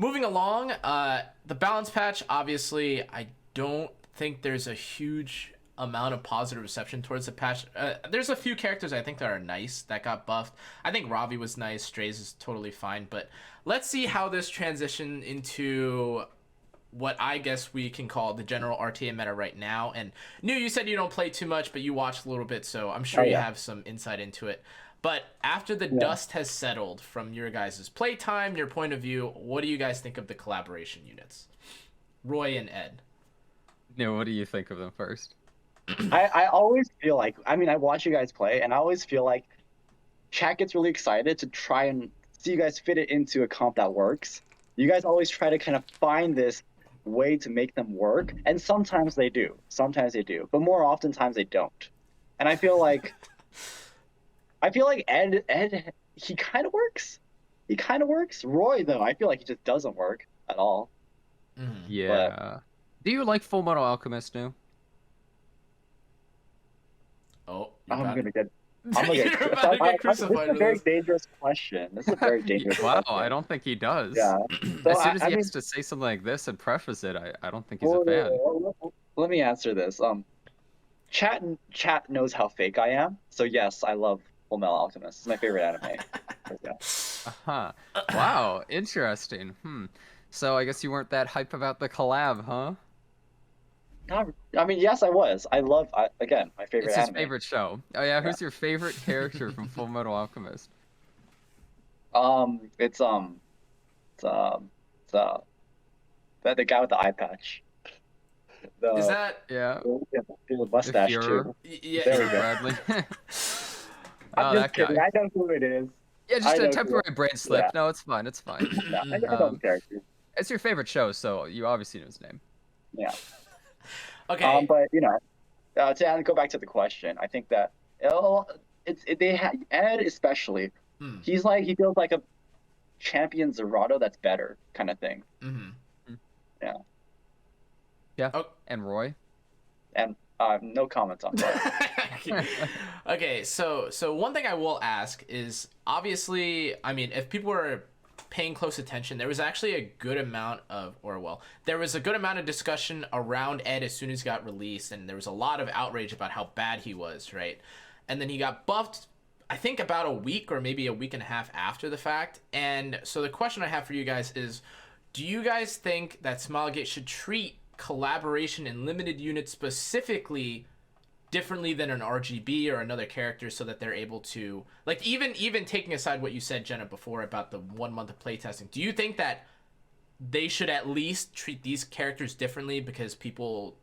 Moving along, the balance patch, obviously, I don't think there's a huge amount of positive reception towards the patch. There's a few characters I think that are nice that got buffed. I think Ravi was nice, Strays is totally fine, but let's see how this transition into what I guess we can call the general RTA meta right now. And New, you said you don't play too much, but you watched a little bit, so I'm sure Oh you yeah, have some insight into it. But after the yeah. dust has settled from your guys' playtime, your point of view, what do you guys think of the collaboration units? Roy and Ed. No, what do you think of them first? I always feel like, I mean, I watch you guys play, and I always feel like chat gets really excited to try and see you guys fit it into a comp that works. You guys always try to kind of find this way to make them work, and sometimes they do. Sometimes they do, but more oftentimes they don't. And I feel like Ed he kind of works. He kind of works. Roy though, I feel like he just doesn't work at all. Mm. But Yeah. Do you like Full Metal Alchemist now? Oh, you're I'm about, gonna get I'm gonna get. you're about to get This is crucified a with very this. dangerous question. This is a very dangerous Wow, question. I don't think he does. Yeah. So As soon as I he mean, has to say something like this and preface it, I don't think he's a fan. let me answer this. Chat knows how fake I am. So yes, I love Full Metal Alchemist. It's my favorite anime. Yeah. Uh-huh. Wow, interesting. So I guess you weren't that hype about the collab, huh? I mean, yes, I was. Again, my favorite It's his anime. favorite show. Oh yeah, Yeah. who's your favorite character from Full Metal Alchemist? It's it's the guy with the eye patch. Is The that Yeah, the the mustache Fuhrer, too. yeah? There we Fuhrer go. Bradley. I'm Oh, just that kidding. guy. I know who it is. Yeah, I just a know who. temporary brain Yeah. slip. No, it's fine. It's fine. Yeah. I know the Um, character. it's your favorite show, so you obviously know his name. Yeah. Okay. But to go back to the question, I think that uh, they had Ed especially. Hmm. He feels like a champion Zerato that's better kind of thing. Mm-hmm. Yeah. Yeah. Oh. And Roy. And no comments on that. Okay, so one thing I will ask is obviously, I mean, if people were paying close attention, there was actually a good amount of, there was a good amount of discussion around Ed as soon as he got released, and there was a lot of outrage about how bad he was, right? And then he got buffed, I think about a week or maybe a week and a half after the fact. And so the question I have for you guys is, do you guys think that Smilegate should treat collaboration in limited units specifically differently than an RGB or another character, so that they're able to, like, even taking aside what you said, Jenna, before about the 1 month of playtesting, do you think that they should at least treat these characters differently because people,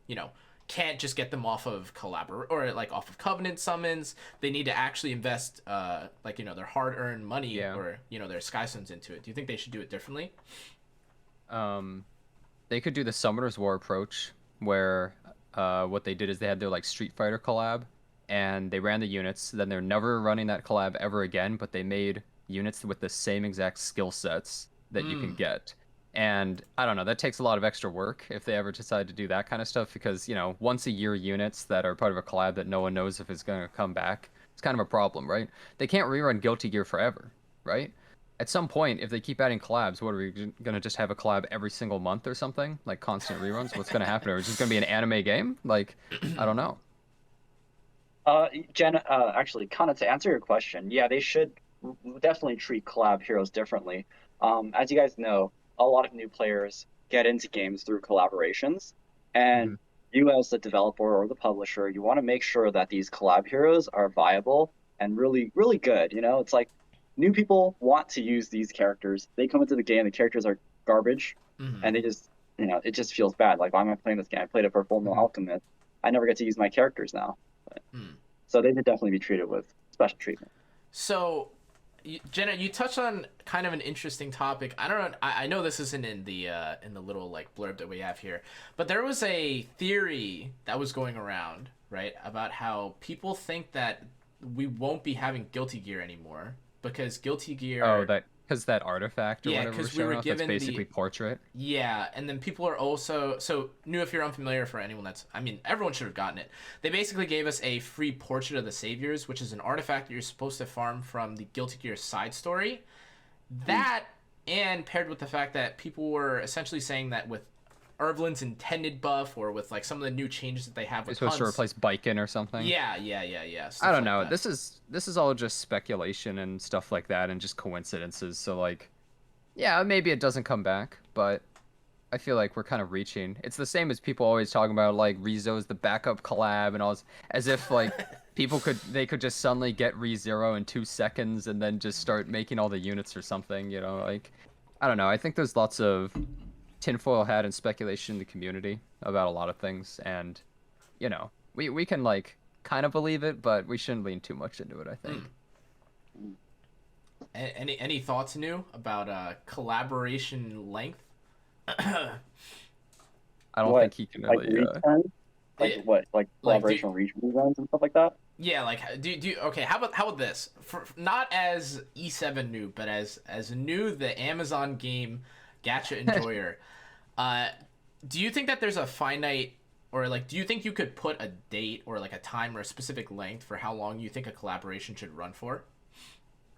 can't just get them off of or like off of Covenant summons? They need to actually invest their hard-earned money, Yeah. or their Sky Stones into it. Do you think they should do it differently? They could do the Summoner's War approach, where what they did is they had their like Street Fighter collab, and they ran the units. Then they're never running that collab ever again. But they made units with the same exact skill sets that you can get. And I don't know, that takes a lot of extra work if they ever decide to do that kind of stuff, because once a year units that are part of a collab that no one knows if it's going to come back, it's kind of a problem, right? They can't rerun Guilty Gear forever, right? At some point, if they keep adding collabs, what are we going to just have a collab every single month or something? Like constant reruns? What's going to happen? Or is it just going to be an anime game? Like, I don't know. Jen, actually, Kana, to answer your question, yeah, they should definitely treat collab heroes differently. As you guys know, a lot of new players get into games through collaborations, and you as the developer or the publisher, you want to make sure that these collab heroes are viable and really, really good. It's like new people want to use these characters. They come into the game, the characters are garbage, and they just, it just feels bad. Like, why am I playing this game? I played it for Full Metal Alchemist. I never get to use my characters now. So they should definitely be treated with special treatment. So, Jenna, you touched on kind of an interesting topic. I don't know. I know this isn't in the little like blurb that we have here, but there was a theory that was going around, right, about how people think that we won't be having Guilty Gear anymore because Guilty Gear. Oh, because that artifact or Yeah, whatever 'cause was we were showing off, that's given basically portrait. Yeah, and then people are also New, if you're unfamiliar, for anyone that's, I mean, everyone should have gotten it. They basically gave us a free Portrait of the Saviors, which is an artifact that you're supposed to farm from the Guilty Gear side story. That and paired with the fact that people were essentially saying that with Ervlin's intended buff or with like some of the new changes that they have It's with supposed to hunts. replace Bikin or something. Yeah. I Stuff don't like know. that. This is all just speculation and stuff like that, and just coincidences. So like, yeah, maybe it doesn't come back, but I feel like we're kind of reaching. It's the same as people always talking about like Rezo's the backup collab and all this, as if like they could just suddenly get ReZero in 2 seconds and then just start making all the units or something. You know, like I don't know. I think there's lots of tinfoil hat and speculation in the community about a lot of things, and you know, we can like kind of believe it, but we shouldn't lean too much into it, I think. Any thoughts new about collaboration length? I don't What, think he can like really. return? Like Yeah. what? Like Like, collaboration reruns and stuff like that? Yeah, like do okay? How about this? For not as E7 new, but as new the Amazon game gacha enjoyer. Do you think that there's a finite, or like, do you think you could put a date or like a time or a specific length for how long you think a collaboration should run for?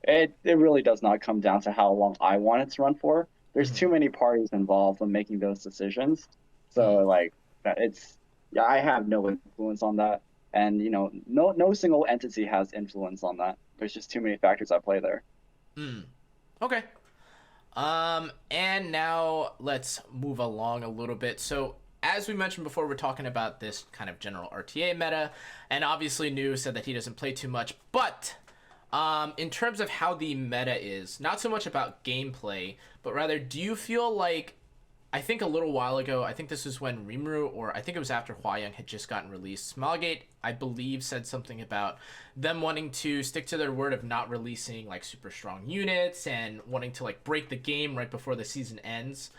It really does not come down to how long I want it to run for. There's Mhm. too many parties involved in making those decisions. So like it's yeah, I have no influence on that. And you know, no single entity has influence on that. There's just too many factors at play there. Mm. Okay. And now let's move along a little bit. So, as we mentioned before, we're talking about this kind of general RTA meta, and obviously New said that he doesn't play too much, but in terms of how the meta is, not so much about gameplay, but rather, do you feel like, I think a little while ago, I think this was when Rimuru, or I think it was after Hwayoung had just gotten released, Smilegate, I believe, said something about them wanting to stick to their word of not releasing like super strong units and wanting to like break the game right before the season ends.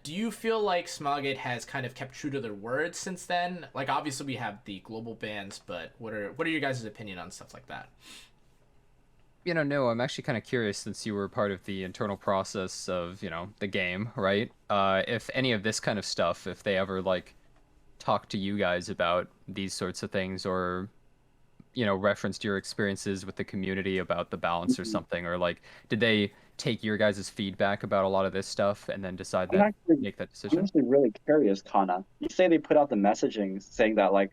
Do you feel like Smilegate has kind of kept true to their words since then? Like, obviously we have the global bans, but what are your guys' opinion on stuff like that? You know, no, I'm actually kind of curious since you were part of the internal process of, you know, the game, right? If any of this kind of stuff, if they ever like talk to you guys about these sorts of things, or you know, referenced your experiences with the community about the balance or Mhm. something, or like did they take your guys' feedback about a lot of this stuff and then decide I'm that actually make that I'm decision? actually really curious, Kana. You say they put out the messaging saying that like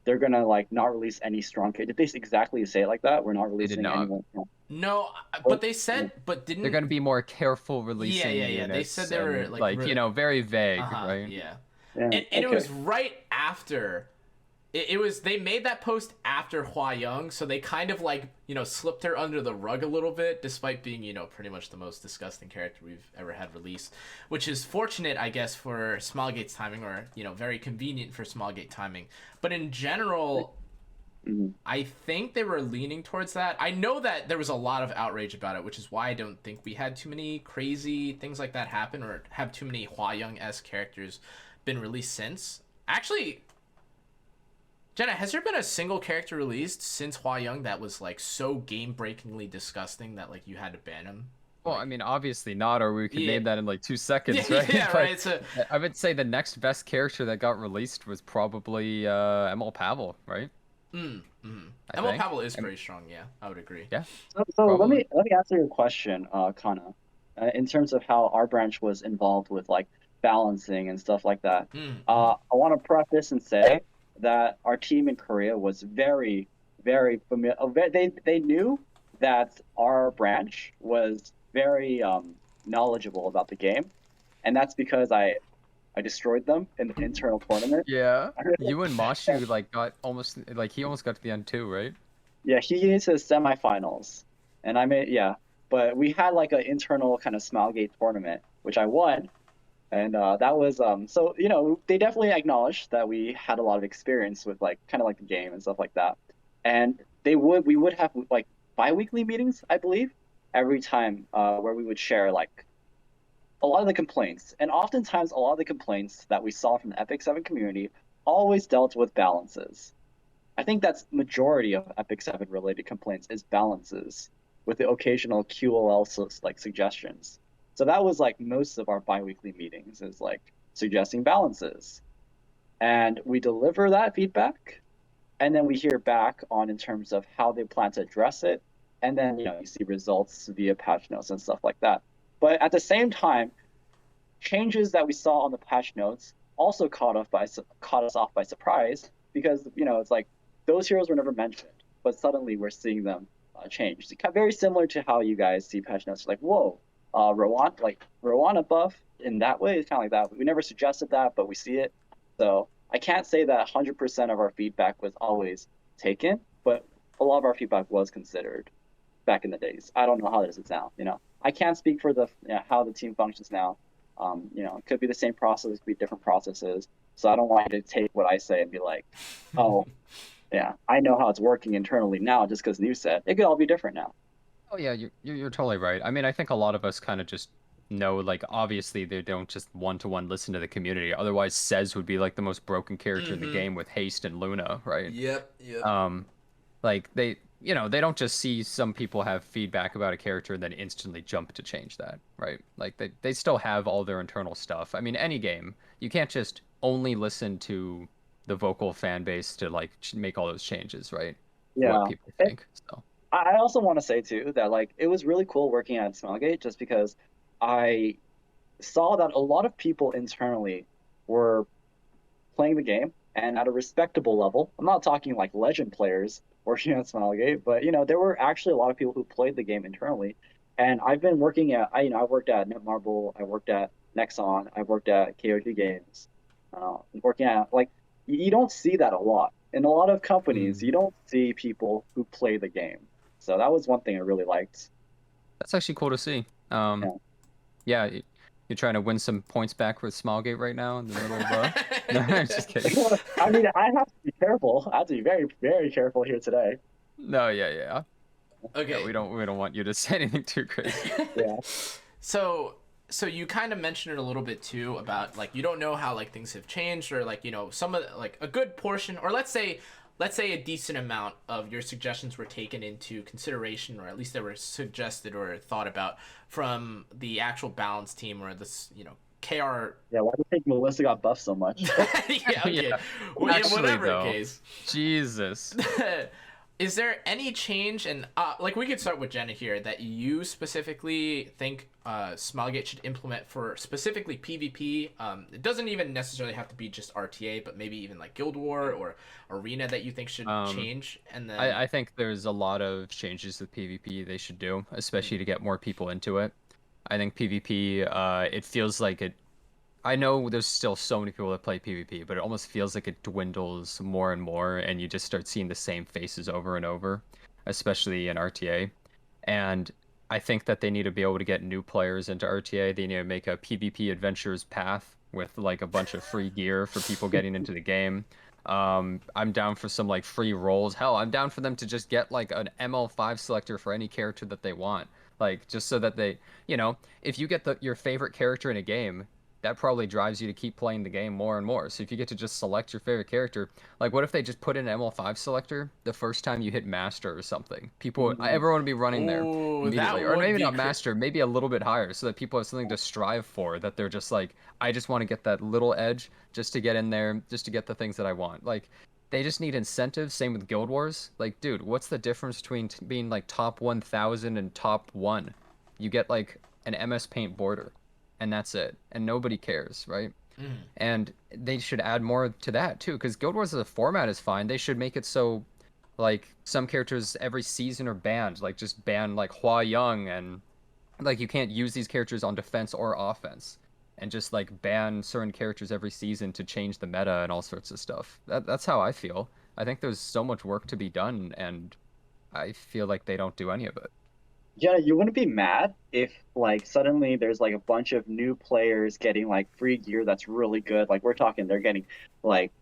they're gonna like not release any strong kit. Did they exactly say it like that? We're not They did releasing not. anyone strong. No, What? but they said, but They're didn't. going to be more careful Yeah, yeah, releasing yeah. They said units they were and like, like, you know, very vague, uh-huh, right? yeah. Yeah. And it Okay. was right after it was they made that post after Hwayoung, so they kind of like, you know, slipped her under the rug a little bit, despite being, you know, pretty much the most disgusting character we've ever had released, which is fortunate, I guess, for Smilegate's timing, or, you know, very convenient for Smilegate timing. But in general, Mhm. I think they were leaning towards that. I know that there was a lot of outrage about it, which is why I don't think we had too many crazy things like that happen, or have too many Hwayoung-esque characters been released since. Actually, Jenna, has there been a single character released since Hwayoung that was like so game-breakingly disgusting that like you had to ban him? Well, I Like, mean, obviously not, or we could yeah, name that in like 2 seconds, yeah, right? yeah, But right. So, I would say the next best character that got released was probably ML Pavel, right? I Emil think. Pavel is And pretty strong. Yeah, I would agree. yeah, So probably. let me answer your question, Kana, in terms of how our branch was involved with like balancing and stuff like that. I want to preface and say that our team in Korea was very familiar. They knew that our branch was very knowledgeable about the game, and that's because I destroyed them in the internal tournament. Yeah. You and Mashu like got almost like he almost got to the end too, right? Yeah, he gets to the semifinals, and I made yeah. But we had like an internal kind of Smilegate tournament, which I won, and that was so you know they definitely acknowledged that we had a lot of experience with like kind of like the game and stuff like that, and we would have like bi-weekly meetings, I believe, every time where we would share like a lot of the complaints, and oftentimes a lot of the complaints that we saw from the Epic 7 community always dealt with balances. I think that's majority of Epic 7 related complaints is balances with the occasional QOL like suggestions. So that was like most of our biweekly meetings is like suggesting balances. And we deliver that feedback and then we hear back on in terms of how they plan to address it. And then, you know, you see results via patch notes and stuff like that. But at the same time, changes that we saw on the patch notes also caught us off by surprise because it's like those heroes were never mentioned, but suddenly we're seeing them change. It's kind of very similar to how you guys see patch notes. Like, whoa, Rowan buff in that way is kind of like that. We never suggested that, but we see it. So I can't say that 100% of our feedback was always taken, but a lot of our feedback was considered back in the days. I don't know how it is now. I can't speak for how the team functions now. It could be the same process, it could be different processes. So I don't want you to take what I say and be like, oh, yeah, I know how it's working internally now just because you said it could all be different now. Oh yeah, you're totally right. I mean, I think a lot of us kind of just know, like, obviously they don't just one-to-one listen to the community. Otherwise, Cez would be like the most broken character in the game with Haste and Luna, right? Yep. Like they don't just see some people have feedback about a character and then instantly jump to change that, right? Like they still have all their internal stuff. I mean, any game, you can't just only listen to the vocal fan base to like make all those changes, right? What Yeah. people think. So I also want to say too that like it was really cool working at Smilegate just because I saw that a lot of people internally were playing the game and at a respectable level. I'm not talking like legend players working at Smilegate, but there were actually a lot of people who played the game internally. And I've been working at I worked at Netmarble, I worked at Nexon, I worked at KOG Games, working at like you don't see that a lot in a lot of companies. You don't see people who play the game. So that was one thing I really liked. that's actually cool to see. Yeah, you're trying to win some points back with Smilegate right now in the middle of no, I'm just kidding. I mean, I have to be careful. I have to be very, very careful here today. No, yeah. Okay. Yeah, we don't want you to say anything too crazy. Yeah. So you kind of mentioned it a little bit too about like you don't know how like things have changed or like some of like a good portion or let's say a decent amount of your suggestions were taken into consideration or at least they were suggested or thought about from the actual balance team or this KR. Yeah, why do you think Melissa got buffed so much? Yeah, okay. Yeah. Well, Actually, whatever though, case. Jesus. Is there any change, and like we could start with Jenna here, that you specifically think Smilegate should implement for specifically PvP? It doesn't even necessarily have to be just RTA, but maybe even like Guild War or Arena that you think should change. And then I think there's a lot of changes with PvP they should do, especially to get more people into it. I think PvP, it feels like it. I know there's still so many people that play PvP, but it almost feels like it dwindles more and more, and you just start seeing the same faces over and over, especially in RTA. And I think that they need to be able to get new players into RTA. They need to make a PvP Adventures path with like a bunch of free gear for people getting into the game. I'm down for some like free rolls. Hell, I'm down for them to just get like an ML5 selector for any character that they want. Like just so that they, if you get your favorite character in a game, that probably drives you to keep playing the game more and more. So if you get to just select your favorite character, like what if they just put in an ML5 selector the first time you hit Master or something? Everyone would be running there immediately. Or maybe not Master, maybe a little bit higher so that people have something to strive for, that they're just like, I just want to get that little edge just to get in there, just to get the things that I want. Like, they just need incentives. Same with Guild Wars. Like, dude, what's the difference between being like top 1,000 and top 1? You get like an MS Paint border. And that's it. And nobody cares, right? And they should add more to that, too. Because Guild Wars as a format is fine. They should make it so, like, some characters every season are banned. Like, just ban, like, Hua Young. And, like, you can't use these characters on defense or offense. And just, like, ban certain characters every season to change the meta and all sorts of stuff. That's how I feel. I think there's so much work to be done. And I feel like they don't do any of it. Yeah, you wouldn't be mad if like suddenly there's like a bunch of new players getting like free gear that's really good. Like we're talking they're getting like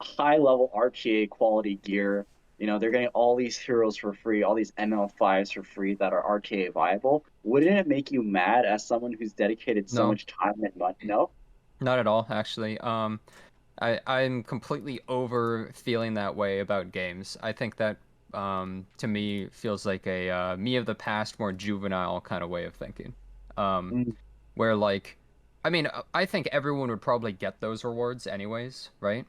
high level RTA quality gear. They're getting all these heroes for free, all these ML5s for free that are RTA viable. Wouldn't it make you mad as someone who's dedicated so much time and money? No? Not at all, actually. I'm completely over feeling that way about games. I think that to me feels like a me of the past, more juvenile kind of way of thinking. Where like, I mean, I think everyone would probably get those rewards anyways, right?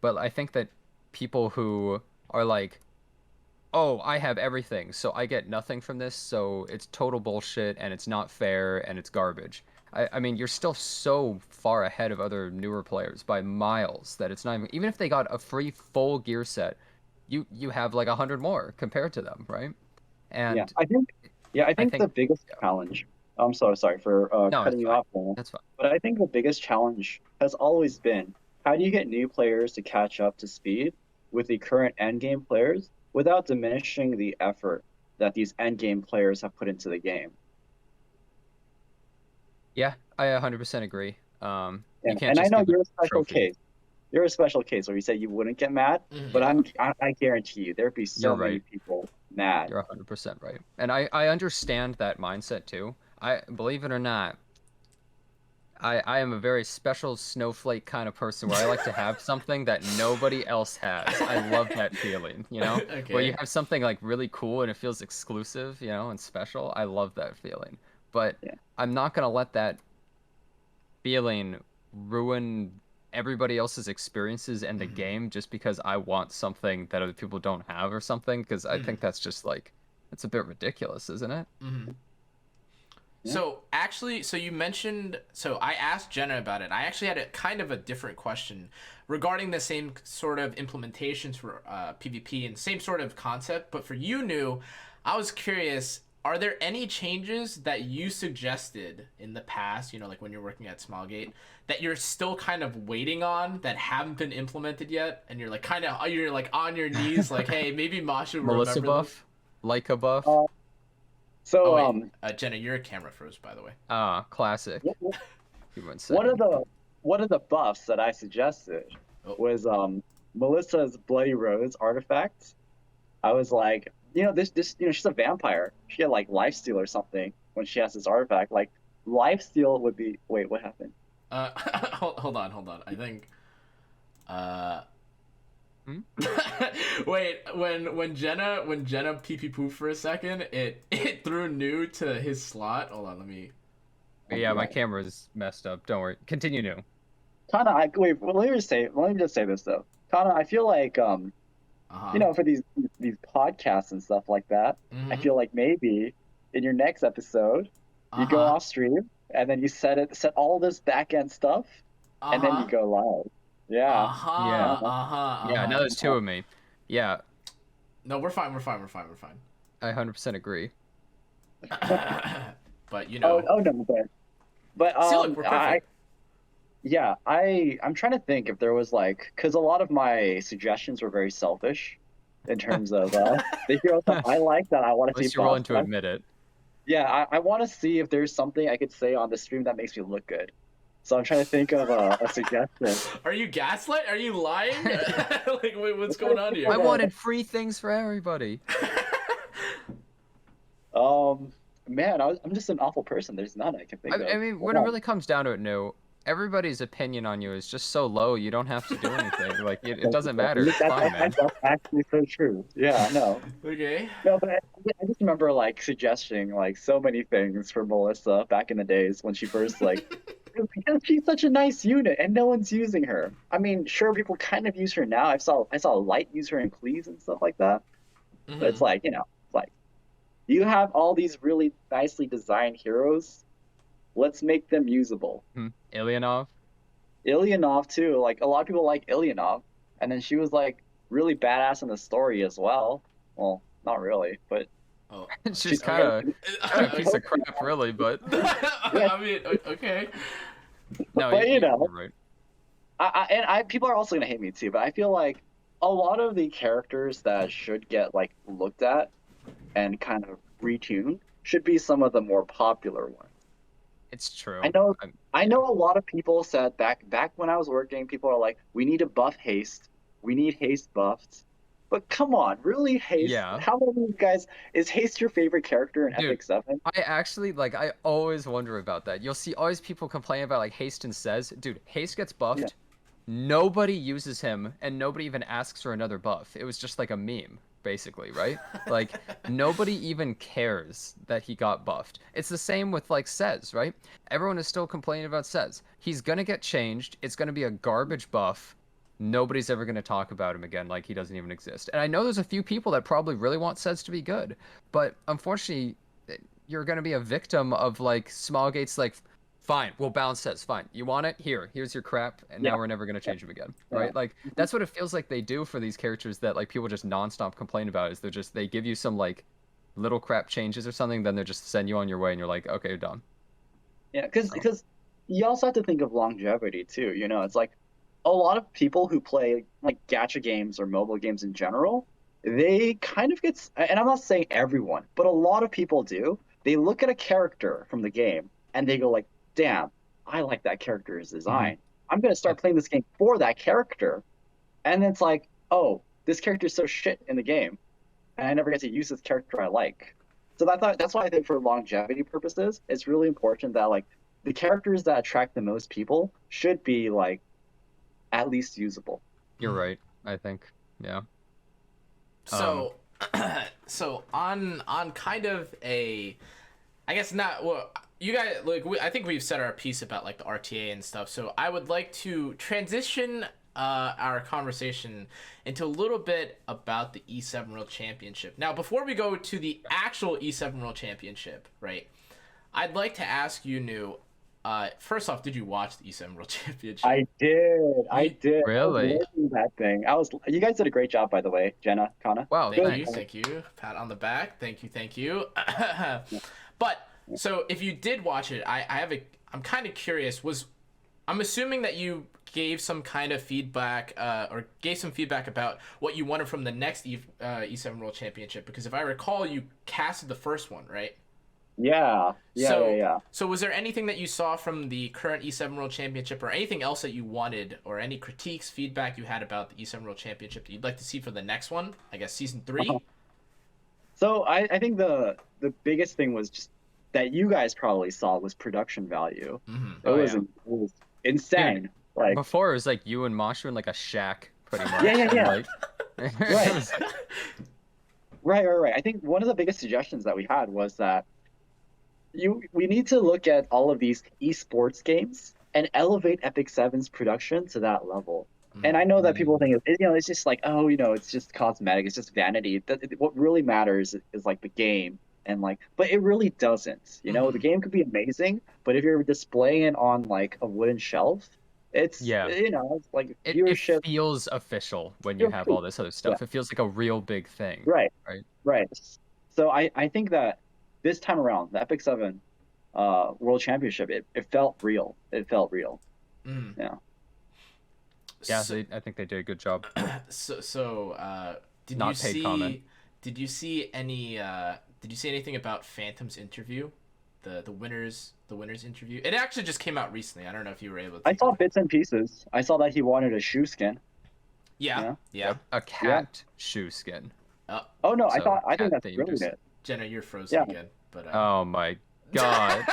But I think that people who are like oh, I have everything, so I get nothing from this, so it's total bullshit and it's not fair and it's garbage. I mean, you're still so far ahead of other newer players by miles that it's not even if they got a free full gear set, you have like 100 more compared to them, right? Yeah, And I I think the think, biggest yeah, challenge. I'm so sorry for no, it's cutting you fine. off, Paul, That's fine. but I think the biggest challenge has always been how do you get new players to catch up to speed with the current endgame players without diminishing the effort that these endgame players have put into the game. Yeah, I 100% agree. You can't And I just know give them you're a a special trophy. case. You're a special case where you said you wouldn't get mad, but Yeah. I guarantee you there'd be You're so many right. people mad. You're 100% right. And I understand that mindset too. I believe it or not, I am a very special snowflake kind of person where I like to have something that nobody else has. I love that feeling, you know? Where you Okay. have something like really cool and it feels exclusive, and special. I love that feeling. But Yeah. I'm not gonna let that feeling ruin everybody else's experiences in the Hmm. game just because I want something that other people don't have or something, because I Hmm. think that's just like it's a bit ridiculous, isn't it? Hmm. Yeah. So actually, so you mentioned, so I asked Jenna about it. I actually had a kind of a different question regarding the same sort of implementations for PvP and same sort of concept. But for you, New, I was curious, are there any changes that you suggested in the past, like when you're working at Smilegate, that you're still kind of waiting on that haven't been implemented yet? And you're like on your knees, like, hey, maybe Masha will Melissa remember them. buff, Leica buff. Uh, Oh so wait, Jenna, your camera froze, by the way. Ah, classic. wh- Give me one one of second. the one of the buffs that I suggested Oh. was Melissa's Bloody Rose artifact. I was like, this she's a vampire. She had like lifesteal or something when she has this artifact. Like lifesteal would be wait, what happened? Hold on. I think. Uh. Hmm? Wait. When Jenna pee pee pooped for a second, it threw New to his slot. Hold on. Let me. Yeah, my Yeah. camera's messed up. Don't worry. Continue new. Kana, wait, well, let me just say this though. Kana, I feel like Uh huh. for these podcasts and stuff like that, I Mhm. feel like maybe in your next episode, Uh you go huh. off stream and then you set all this back end stuff Uh and then you huh. go live. Uh Yeah. I Yeah. huh. don't know. Uh huh. Uh Yeah, now huh. there's two of me. Yeah, No, we're fine. We're fine. We're fine. We're fine. I 100% agree. But Oh no, but see, look, we're I perfect. yeah, I'm trying to think if there was like because a lot of my suggestions were very selfish in terms of the heroes that At I like that I want to see least you're willing buffed. to admit it. Yeah, I want to see if there's something I could say on the stream that makes me look good. So I'm trying to think of a suggestion. Are you gaslight? Are you lying? Like, wait, I'm what's trying going to on think I here? of wanted free things for everybody. man, I'm just an awful person. There's none I can think I of. mean, when it Hold really comes down to it, no, everybody's opinion on you is just so low, you don't have to do anything. Like, it Thank you, doesn't bro. matter. It's fine, man. That's actually so true. Yeah, no. Okay. No, but I just remember like suggesting like so many things for Melissa back in the days when she first like because she's such a nice unit and no one's using her. I mean, sure, people kind of use her now. I saw Light use her in Please and stuff like that. But it's Hmm. like, it's like you have all these really nicely designed heroes. Let's make them usable. Ilyanov? Ilyanov too. Like a lot of people like Ilyanov, and then she was like really badass in the story as well. Well, not really, but Oh, she's She's okay. kind of a piece of Okay. crap, really, but yeah. I mean, okay. no, But you're right. I people are also gonna hate me too. But I feel like a lot of the characters that should get like looked at and kind of retuned should be some of the more popular ones. It's I true. know I Yeah. know a lot of people said back when I was working, people are like, we need to buff haste. We need haste buffed. But come on, really haste? Yeah. How many of you guys is haste your favorite character in Dude, Epic 7? I actually like I always wonder about that. You'll see always people complain about like Haste and says, dude, Haste gets Yeah. buffed. Nobody uses him and nobody even asks for another buff. It was just like a meme, basically, right? Like nobody even cares that he got buffed. It's the same with like Says, right? Everyone is still complaining about Says. He's gonna get changed. It's gonna be a garbage buff. nobody's ever going to talk about him again like he doesn't even exist. And I know there's a few people that probably really want Sez to be good, but unfortunately, you're going to be a victim of like Smilegate's like, fine, we'll balance Sez. Fine, you want it? Here's your crap, and now we're never going to change him again, right? Like that's what it feels like they do for these characters that like people just nonstop complain about. Is they give you some like little crap changes or something, then they just send you on your way, and you're like, okay, done. Yeah, because you also have to think of longevity too. You know, it's like a lot of people who play like gacha games or mobile games in general, they kind of get, and I'm not saying everyone, but a lot of people do. They look at a character from the game and they go like, damn, I like that character's design. I'm going to start playing this game for that character. And it's like, oh, this character's so shit in the game, and I never get to use this character I like. So that's why I think for longevity purposes, it's really important that like the characters that attract the most people should be like at least usable. You're right, I think. Yeah. So, so on kind of a, I guess not. Well, you guys like I think we've said our piece about like the RTA and stuff. So I would like to transition our conversation into a little bit about the E7 World Championship. Now, before we go to the actual E7 World Championship, right? I'd like to ask you, Nu. First off, did you watch the E7 World Championship? I did. Really? I was watching that thing. You guys did a great job, by the way, Jenna, Cannaaaa. Wow, Thank you. Pat on the back. Thank you. But so if you did watch it, I'm kind of curious. I'm assuming that you gave some kind of feedback, or gave some feedback about what you wanted from the next E7 World Championship, because if I recall, you casted the first one, right? Yeah. So was there anything that you saw from the current E7 World Championship, or anything else that you wanted, or any critiques, feedback you had about the E7 World Championship that you'd like to see for the next one? I guess season 3. So I think the biggest thing was just that you guys probably saw was production value. It was insane. Dude, like before it was like you and Mashu in like a shack, pretty much. Yeah. Like, Right. I think one of the biggest suggestions that we had was that we need to look at all of these esports games and elevate Epic 7's production to that level. And I know that people think it's just like, oh, it's just cosmetic, it's just vanity. What really matters is like the game, and like, but it really doesn't. The game could be amazing, but if you're displaying it on like a wooden shelf, it's it's like viewership. It feels official when you have all this other stuff. It feels like a real big thing. Right. So I think that this time around, the Epic 7 World Championship, it felt real. Yeah. Yeah, I think they did a good job. Did Not you paid see? comment. Did you see any? Did you see anything about Phantom's interview? The winners interview. It actually just came out recently. I don't know if you were able to. I saw bits and pieces. I saw that he wanted a shoe skin. Yeah. A cat shoe skin. Oh no, So, I think cat that's brilliant. Jenna, you're frozen again. But oh my god.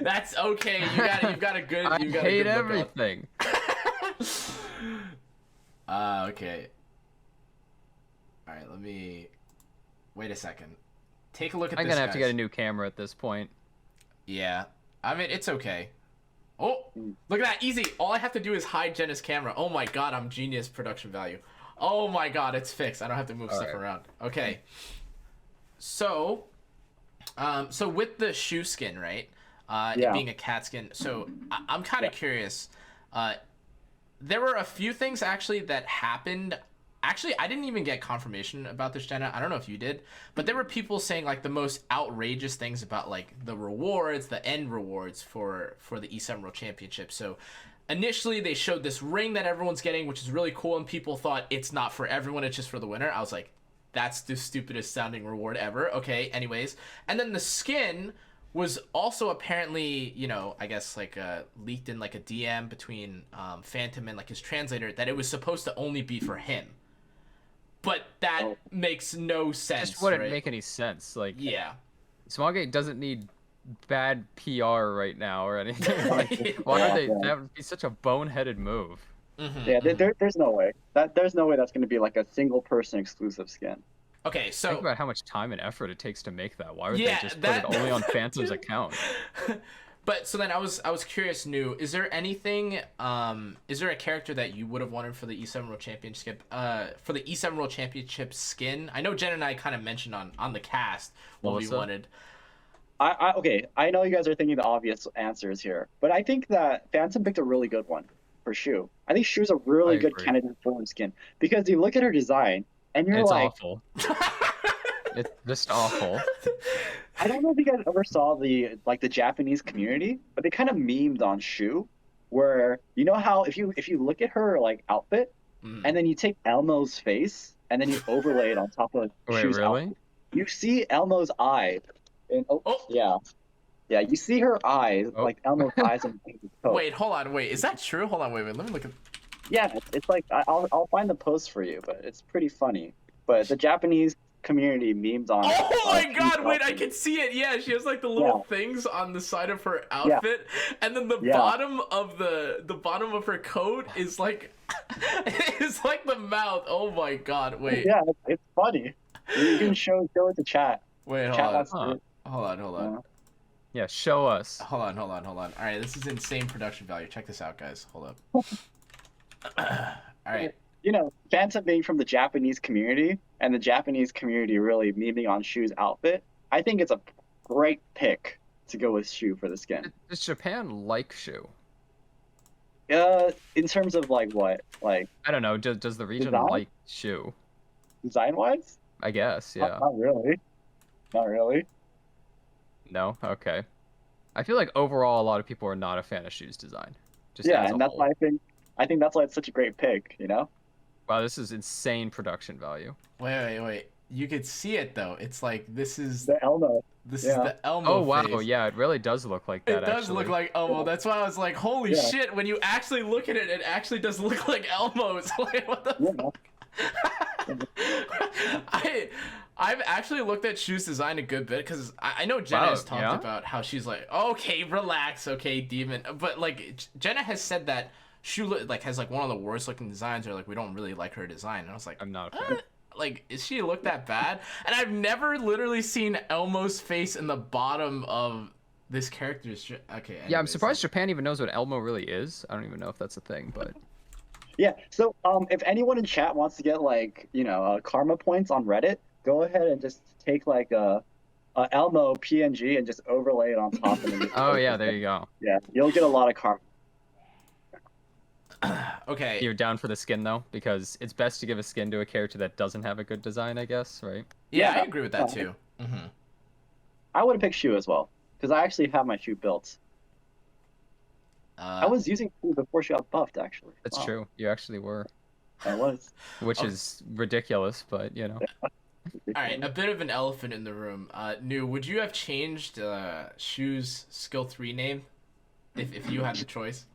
That's okay. You've got a good. I You've got hate a good everything. Okay. All right, let me wait a second. Take a look at I'm this. gonna have to guys. get a new camera at this point. Yeah, I mean it's okay. Oh, look at that, easy. All I have to do is hide Jenna's camera. Oh my god, I'm genius production value. Oh my god, it's fixed. I don't have to move stuff around. Okay. So with the shoe skin, right? It being a cat skin. So I'm kind of curious. There were a few things actually that happened. Actually, I didn't even get confirmation about this, Jenna. I don't know if you did, but there were people saying like the most outrageous things about like the rewards, the end rewards for the E7 World Championship. So initially they showed this ring that everyone's getting, which is really cool, and people thought it's not for everyone, it's just for the winner. I was like, that's the stupidest sounding reward ever. Okay, anyways. And then the skin was also apparently, I guess like leaked in like a DM between Phantom and like his translator that it was supposed to only be for him. But that makes no sense. Just wouldn't right? make any sense. Like, yeah. Smilegate doesn't need bad PR right now or anything. Like, why are they? That would be such a boneheaded move. Yeah, there's no way. There's no way that's going to be like a single person exclusive skin. Okay, so think about how much time and effort it takes to make that. Why would they just put it only on Phantom's account? But so then I was curious, New, is there anything is there a character that you would have wanted for the E7 World Championship skin? I know Jen and I kind of mentioned on the cast what we wanted. Okay, I know you guys are thinking the obvious answers here, but I think that Phantom picked a really good one for Shu. I think Shu's a really good candidate for her skin because you look at her design and you're it's like, awful. It's just awful. I don't know if you guys ever saw the Japanese community, but they kind of memed on Shu, where you know how if you look at her like outfit, and then you take Elmo's face and then you overlay it on top of Shu's outfit, you see Elmo's eye. And, yeah, you see her eyes, like Elmo's eyes on his coat. Wait, hold on, is that true? Hold on, wait, let me look at. Yeah, it's like I'll find the post for you, but it's pretty funny. But the Japanese community memes on. Oh my God! Wait, I can see it. Yeah, she has like the little things on the side of her outfit, and then the bottom of the bottom of her coat is like is like the mouth. Oh my God! Wait. Yeah, it's funny. You can show it to chat. Wait, hold on. Yeah, show us. Hold on. All right, this is insane production value. Check this out, guys. Hold up. All right. You know, Phantom being from the Japanese community, and the Japanese community really memeing on Shu's outfit, I think it's a great pick to go with Shu for the skin. Does Japan like Shu? In terms of like what? Like, I don't know. Does the region like Shu? Design-wise? I guess, yeah. Not really. Not really. No? Okay. I feel like overall a lot of people are not a fan of Shu's design. Just and that's why I think that's why it's such a great pick, you know? Wow, this is insane production value. Wait. You could see it though. It's like this is the Elmo. This is the Elmo. Oh wow, face. yeah, it really does look like that. It does look like Elmo. That's why I was like, holy shit! When you actually look at it, it actually does look like Elmo's. Like, what the fuck? I've actually looked at Shu's design a good bit because I know Jenna has talked about how she's like, okay, relax, okay, demon. But like Jenna has said that Shu like has like one of the worst looking designs, or like we don't really like her design. And I was like, I'm not a fan. Like, is she look that bad? And I've never literally seen Elmo's face in the bottom of this character's. Okay. Anyways. Yeah, I'm surprised Japan even knows what Elmo really is. I don't even know if that's a thing, but. Yeah. So, if anyone in chat wants to get like karma points on Reddit, go ahead and just take like a Elmo PNG and just overlay it on top of it. Oh yeah, there you go. Yeah, you'll get a lot of karma. Okay. You're down for the skin though, because it's best to give a skin to a character that doesn't have a good design, I guess, right? Yeah, I agree with that too. I would have picked Shu as well, because I actually have my Shu built. I was using Shu before she got buffed, actually. That's true. You actually were. I was. Which is ridiculous, but you know. All right, a bit of an elephant in the room. New, would you have changed Shu's skill 3 name if you had the choice?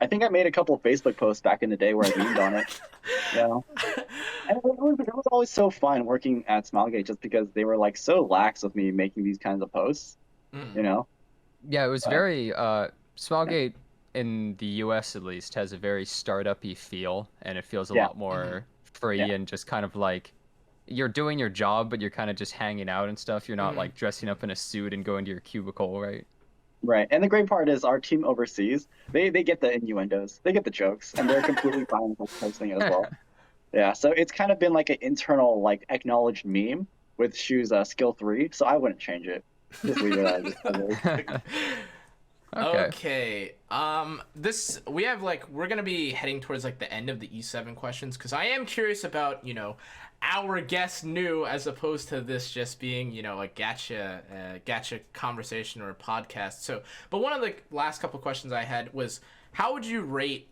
I think I made a couple of Facebook posts back in the day where I memed on it. Yeah. And it was always so fun working at Smilegate just because they were like so lax with me making these kinds of posts. You know? Yeah, it was very Smilegate in the US at least has a very startup-y feel, and it feels a lot more free and just kind of like you're doing your job, but you're kind of just hanging out and stuff. You're not like dressing up in a suit and going to your cubicle, right? Right. And the great part is our team overseas, they get the innuendos, they get the jokes, and they're completely fine with posting it as well. Yeah, so it's kind of been like an internal, like, acknowledged meme with Shu's skill 3, so I wouldn't change it. Just leave it as Okay. We have like we're gonna be heading towards like the end of the E7 questions because I am curious about our guest New as opposed to this just being a gacha conversation or a podcast. So, but one of the last couple of questions I had was how would you rate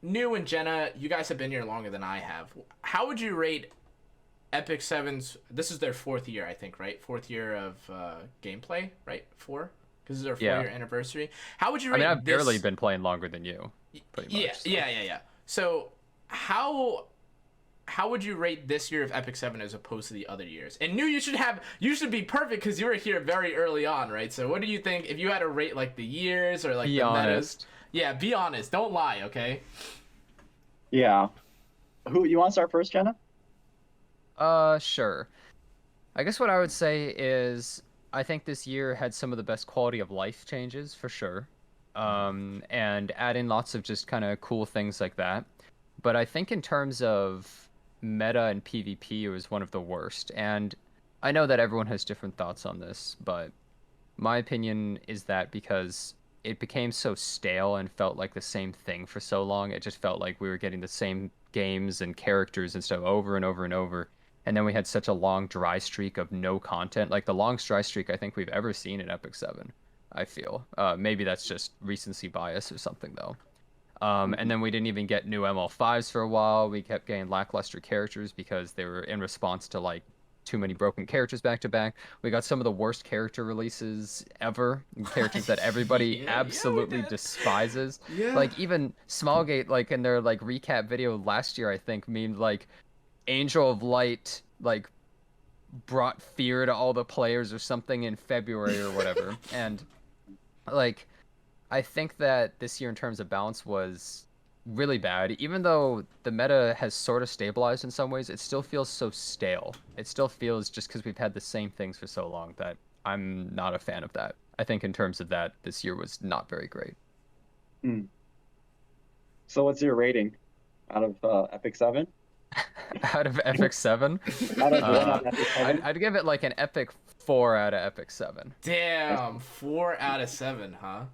New and Jenna? You guys have been here longer than I have. How would you rate Epic 7's? This is their 4th year, I think, right? 4th year of gameplay, right? 4. Because this is our 4-year anniversary. How would you rate I've barely been playing longer than you, pretty much. Yeah. So how would you rate this year of Epic 7 as opposed to the other years? And New, you should be perfect because you were here very early on, right? So what do you think if you had to rate like the years or like be the honest. metas? Yeah, be honest. Don't lie, okay? Yeah. Who you want to start first, Jenna? Sure. I guess what I would say is I think this year had some of the best quality of life changes for sure. And add in lots of just kind of cool things like that. But I think in terms of meta and PvP, it was one of the worst. And I know that everyone has different thoughts on this, but my opinion is that because it became so stale and felt like the same thing for so long, it just felt like we were getting the same games and characters and stuff over and over and over. And then we had such a long dry streak of no content, like the longest dry streak I think we've ever seen in Epic 7, I feel. Maybe that's just recency bias or something, though. And then we didn't even get new ML5s for a while. We kept getting lackluster characters because they were in response to like too many broken characters back to back. We got some of the worst character releases ever, characters that everybody absolutely despises. Yeah. Like even Smilegate, like in their like recap video last year, I think memed like Angel of Light like brought fear to all the players or something in February or whatever. And like I think that this year in terms of balance was really bad. Even though the meta has sort of stabilized in some ways, it still feels so stale. It still feels just because we've had the same things for so long that I'm not a fan of that. I think in terms of that, this year was not very great. So what's your rating out of Epic 7? Out of Epic 7? Out of 1 out of Epic 7? I'd give it like an Epic 4 out of Epic 7. Damn, 4 out of 7, huh?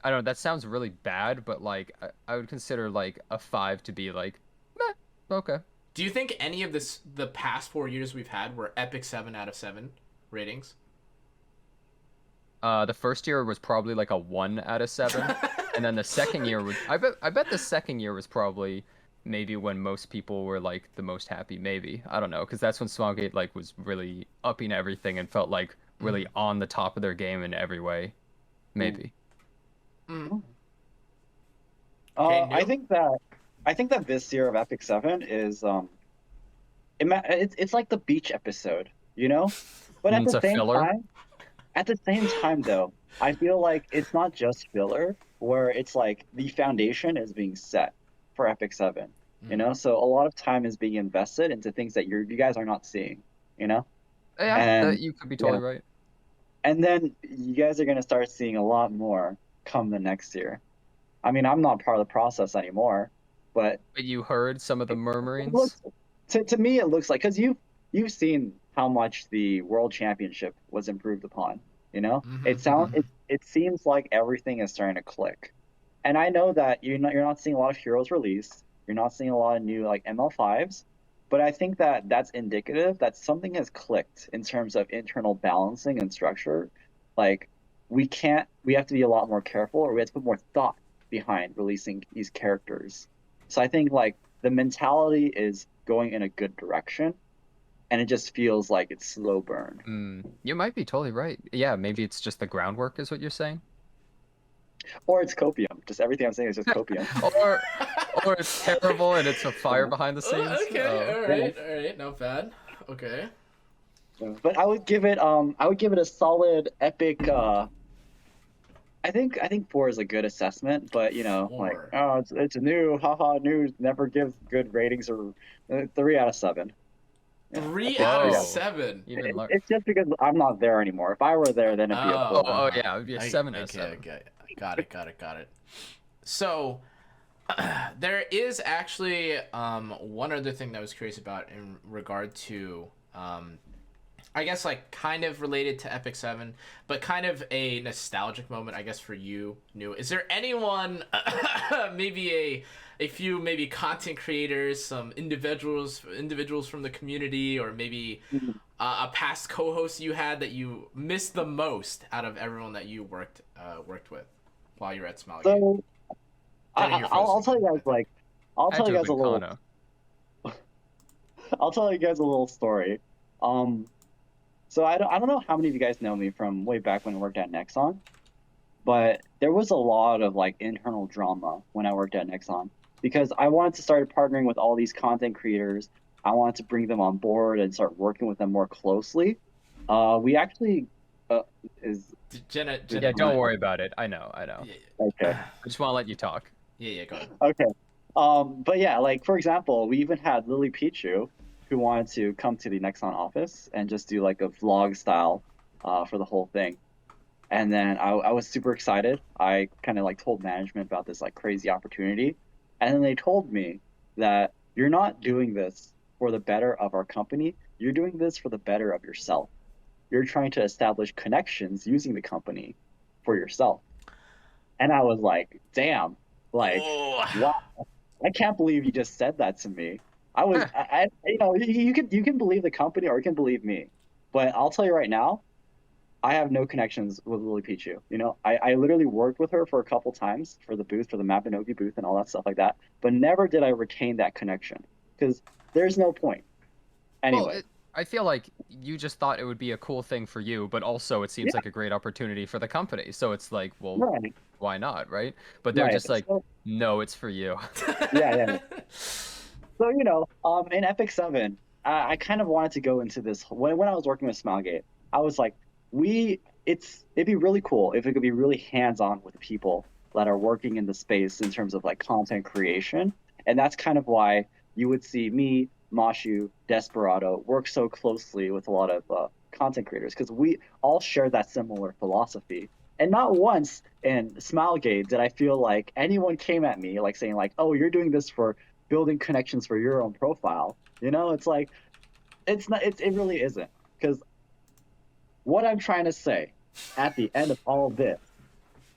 I don't know, that sounds really bad, but like I would consider like a 5 to be like, meh, okay. Do you think any of the past 4 years we've had were epic 7 out of 7 ratings? The first year was probably like a 1 out of 7, and then the second year was I bet the second year was probably maybe when most people were like the most happy. Maybe, I don't know, because that's when Smilegate like was really upping everything and felt like really on the top of their game in every way. Maybe. I think that this year of Epic 7 is it's like the beach episode, you know? But at It's the a same filler? time, though, I feel like it's not just filler, where it's like the foundation is being set for Epic 7, you know? So a lot of time is being invested into things that you guys are not seeing, you know? Yeah, And you could be totally right. and then you guys are going to start seeing a lot more come the next year. I mean, I'm not part of the process anymore, but You heard some of the it murmurings? looks, to me, it looks like, because you've seen how much the World Championship was improved upon, you know? It seems like everything is starting to click. And I know that you're not seeing a lot of heroes released. You're not seeing a lot of new like ML5s, but I think that that's indicative that something has clicked in terms of internal balancing and structure. Like we have to be a lot more careful, or we have to put more thought behind releasing these characters. So I think like the mentality is going in a good direction, and it just feels like it's slow burn. You might be totally right. Yeah, maybe it's just the groundwork is what you're saying. Or it's copium. Just everything I'm saying is just copium. or it's terrible and it's a fire behind the scenes. Okay, all right, not bad. Okay. But I would give it a solid Epic. I think 4 is a good assessment, but you know, 4. like, oh, it's new, haha, news never gives good ratings, or 3 out of 7. 3 out of Whoa. 7. It's just because I'm not there anymore. If I were there, then it'd be a 4. Oh yeah, it would be a 7 out of 7. Okay. Got it. So there is actually one other thing that I was curious about in regard to I guess like kind of related to Epic 7, but kind of a nostalgic moment, I guess, for you, New. Is there anyone, maybe a few maybe content creators, some individuals from the community, or maybe a past co-host you had that you missed the most out of everyone that you worked with while you were at Smilegate? So I'll tell you guys like I'll tell you guys a little story. So I don't know how many of you guys know me from way back when I worked at Nexon, but there was a lot of like internal drama when I worked at Nexon, because I wanted to start partnering with all these content creators. I wanted to bring them on board and start working with them more closely. We actually Jenna, Yeah, don't worry about it. I know. Yeah. Okay. I just want to let you talk. Yeah, go ahead. Okay. But yeah, like for example, we even had Lily Pichu, who wanted to come to the Nexon office and just do like a vlog style for the whole thing. And then I was super excited. I kind of like told management about this like crazy opportunity. And then they told me that you're not doing this for the better of our company. You're doing this for the better of yourself. You're trying to establish connections using the company for yourself. And I was like, damn, like, Oh. wow, I can't believe you just said that to me. You know, you can believe the company or you can believe me. But I'll tell you right now, I have no connections with Lily Pichu. You know, I literally worked with her for a couple times for the booth, for the Mapinogi booth and all that stuff like that. But never did I retain that connection because there's no point. Anyway. Well, I feel like you just thought it would be a cool thing for you, but also it seems Yeah. like a great opportunity for the company. So it's like, well, Right. why not, right? But they're Right. just like, So, no, it's for you. yeah. So, you know, in Epic 7, I kind of wanted to go into this when I was working with Smilegate. I was like, it'd be really cool if it could be really hands-on with people that are working in the space in terms of like content creation. And that's kind of why you would see me, Mashu, Desperado work so closely with a lot of content creators because we all share that similar philosophy. And not once in Smilegate did I feel like anyone came at me like saying like, "Oh, you're doing this for building connections for your own profile." You know, it's like it's not. It really isn't because what I'm trying to say at the end of all this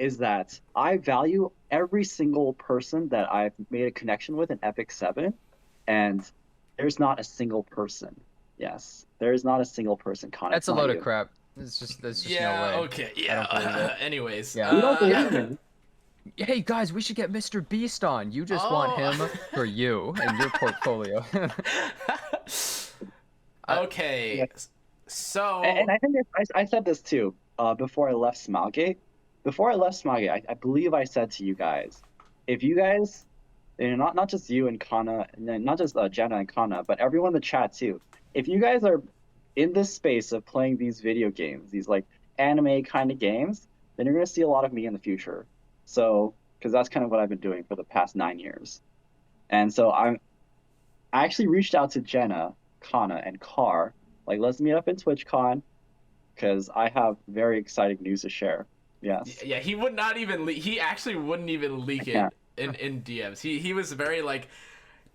is that I value every single person that I've made a connection with in Epic 7, and there's not a single person. Yes, there is not a single person. Connor, That's it's a not load you. of crap. There's just no Yeah, way. okay, I don't believe yeah. it. Anyways. Yeah. You don't believe me? Hey guys, we should get Mr. Beast on. You just want Oh. him for you and your portfolio. Okay. Yeah. So. And I think I said this too before I left Smilegate. Before I left Smilegate, I believe I said to you guys, if you guys, you know, not just you and Cannaaaa, and not just Jenna and Cannaaaa, but everyone in the chat too, if you guys are in this space of playing these video games, these like anime kind of games, then you're going to see a lot of me in the future. So, because that's kind of what I've been doing for the past 9 years. And so I actually reached out to Jenna, Cannaaaa, and Carr, like, let's meet up in TwitchCon, because I have very exciting news to share. Yes. Yeah, he would not even he actually wouldn't even leak it in DMs. He was very like,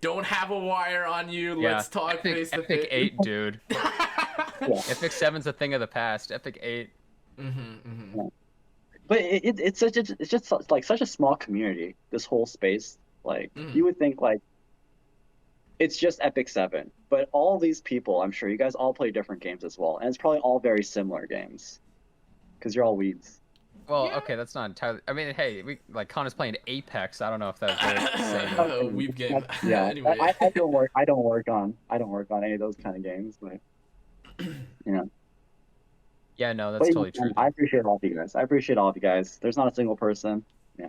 don't have a wire on you. Yeah. Let's talk face to Epic face. 8, dude. Yeah. Epic 7's a thing of the past. Epic 8. But it's just like such a small community, this whole space. Like you would think like it's just Epic 7, but all these people, I'm sure you guys all play different games as well, and it's probably all very similar games because you're all weeds. Well, Yeah. okay, that's not entirely. I mean, hey, like Connor's playing Apex. I don't know if that's the same. Weeb game. Yeah, Anyway. I don't work on any of those kind of games, but you know. Yeah, no, that's But, totally true. I appreciate all of you guys. I appreciate all of you guys. There's not a single person. Yeah.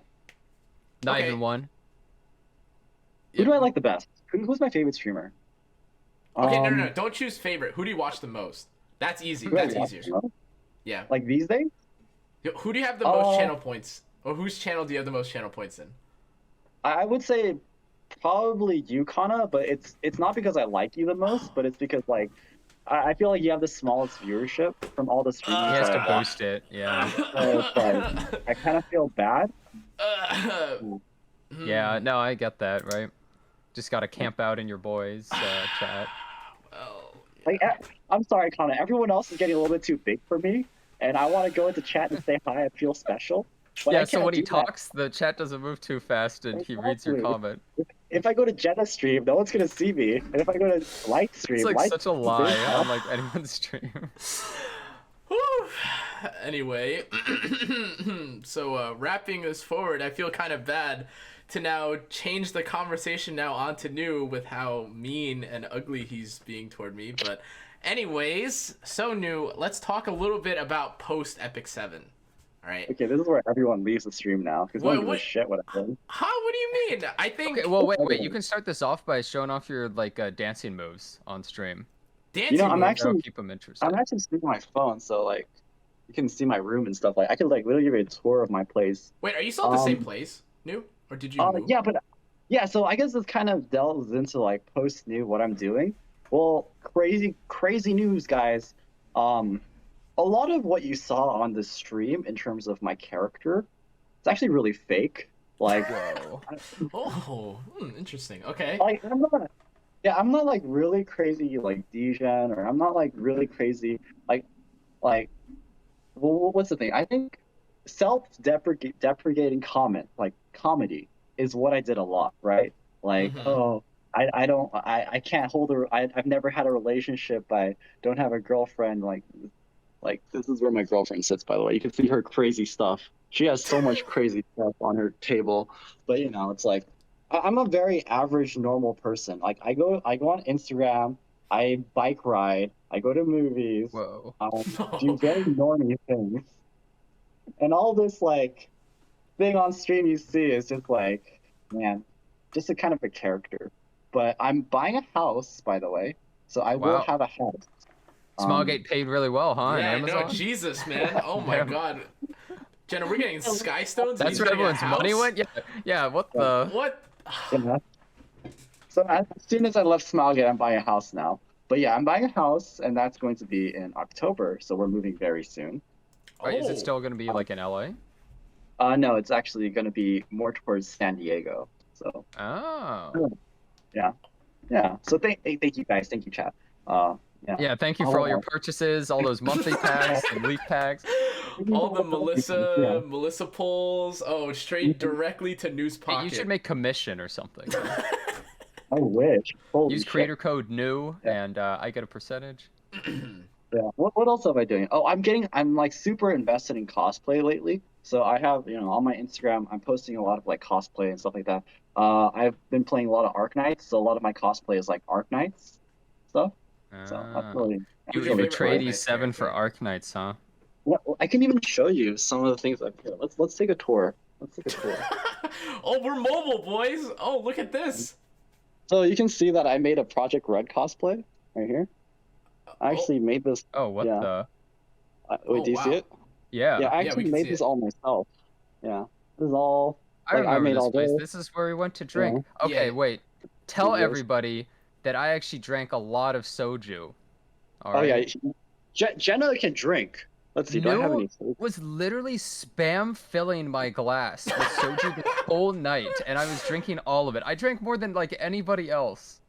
Not Okay. even one. Who do I like the best? Who's my favorite streamer? Okay, no. Don't choose favorite. Who do you watch the most? That's easy. Who do I That's watch easier. the most? Yeah. Like these days? Who do you have the most channel points? Or whose channel do you have the most channel points in? I would say probably you, Cannaaaa, but it's not because I like you the most, but it's because like I feel like you have the smallest viewership from all the streamers. He has that to I watch. boost it. Yeah. So it's like, I kind of feel bad. Yeah. No, I get that. Right. Just gotta camp out in your boys' chat. Well, Like I'm sorry, Connor. Everyone else is getting a little bit too big for me, and I want to go into chat and say hi and feel special. But I Yeah. So can't when he do that. talks, the chat doesn't move too fast, and he reads your Exactly. comment. If I go to Jenna's stream, no one's gonna see me, and if I go to Light stream, It's like Light such a lie on like anyone's stream. whew. Anyway, so wrapping this forward, I feel kind of bad to now change the conversation now onto New with how mean and ugly he's being toward me. But anyways, so New, let's talk a little bit about post Epic 7. All right. Okay, this is where everyone leaves the stream now because no one gives a shit what I did. Huh? What do you mean? I think Okay. Well, wait. You can start this off by showing off your like dancing moves on stream. dancing. You know, I'm moves- actually- That'll keep them interested. I'm actually streaming my phone, so like you can see my room and stuff. Like I could like literally give you a tour of my place. Wait, are you still at the same place, New? Or did you move? Yeah, but yeah, so I guess this kind of delves into like post new what I'm doing. Well, crazy news, guys. a lot of what you saw on the stream in terms of my character, it's actually really fake. Like, Whoa. Oh, interesting. Okay. like I'm not, yeah, I'm not like really crazy like Degen, or I'm not like really crazy like well, what's the thing? I think self-deprecating comment, like comedy, is what I did a lot, right? Like, Mm-hmm. oh, I can't hold I've never had a relationship. I don't have a girlfriend. Like this is where my girlfriend sits, by the way. You can see her crazy stuff. She has so much crazy stuff on her table. But it's like I'm a very average, normal person. Like I go on Instagram, I bike ride, I go to movies, Whoa. do very normy things, and all this like thing on stream you see is just like, man, just a kind of a character. But I'm buying a house, by the way, so I will Wow. have a house. Smilegate paid really well, huh? Yeah, In I know. Amazon. Jesus, man. Oh my Damn. God. Jenna, we're getting sky stones and That's he's where getting a everyone's money house? went. Yeah. Yeah. What the? What? Yeah. So as soon as I left Smilegate, I'm buying a house now. But yeah, I'm buying a house, and that's going to be in October. So we're moving very soon. Wait, is it Oh. still gonna be like in LA? No, it's actually going to be more towards San Diego. So Oh. yeah, yeah. So thank you guys, thank you chat. Yeah. Yeah. Thank you for all your purchases, all those monthly packs and week packs. All the Yeah. Melissa polls. Oh, straight directly to News Hey, Pocket. you should make commission or something. I wish. Holy Use shit. creator code new, Yeah. and I get a percentage. Yeah. What else am I doing? Oh, I'm like super invested in cosplay lately. So I have, on my Instagram, I'm posting a lot of like cosplay and stuff like that. I've been playing a lot of Arc Knights, so a lot of my cosplay is like Arc Knights stuff. So that's really You Who's your favorite trade Arknights E7 for character? Arknights, huh? I can even show you some of the things up here. Let's take a tour. Let's take a tour. Oh, we're mobile, boys. Oh, look at this. So you can see that I made a Project Red cosplay right here. I actually made this. Oh, what Yeah. the? Wait, do you see wow. it? Yeah. Yeah, I we actually can made see this it. all myself. Yeah, this is all. I Like, I remember made this all place. this. This is where we went to drink. Yeah. Okay, Yeah. wait. Tell Yes. everybody that I actually drank a lot of soju. All Oh yeah, right? Jenna can drink. Let's see. Do I have No any? was literally spam filling my glass with soju the whole night, and I was drinking all of it. I drank more than like anybody else,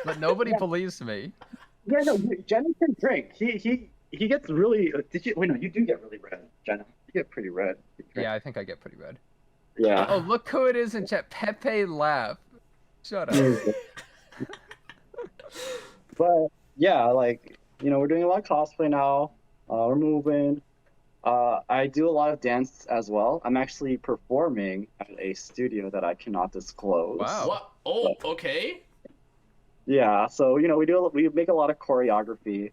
but nobody Yeah. believes me. Yeah, no, Jenna can drink. He gets really. Did you? Wait, no, you do get really red, Jenna. You get pretty red. Yeah, I think I get pretty red. Yeah. Oh, look who it is in chat. Pepe Laugh. Shut up. But yeah, like we're doing a lot of cosplay now. We're moving. I do a lot of dance as well. I'm actually performing at a studio that I cannot disclose. Wow. What? Oh, okay. Yeah, so we make a lot of choreography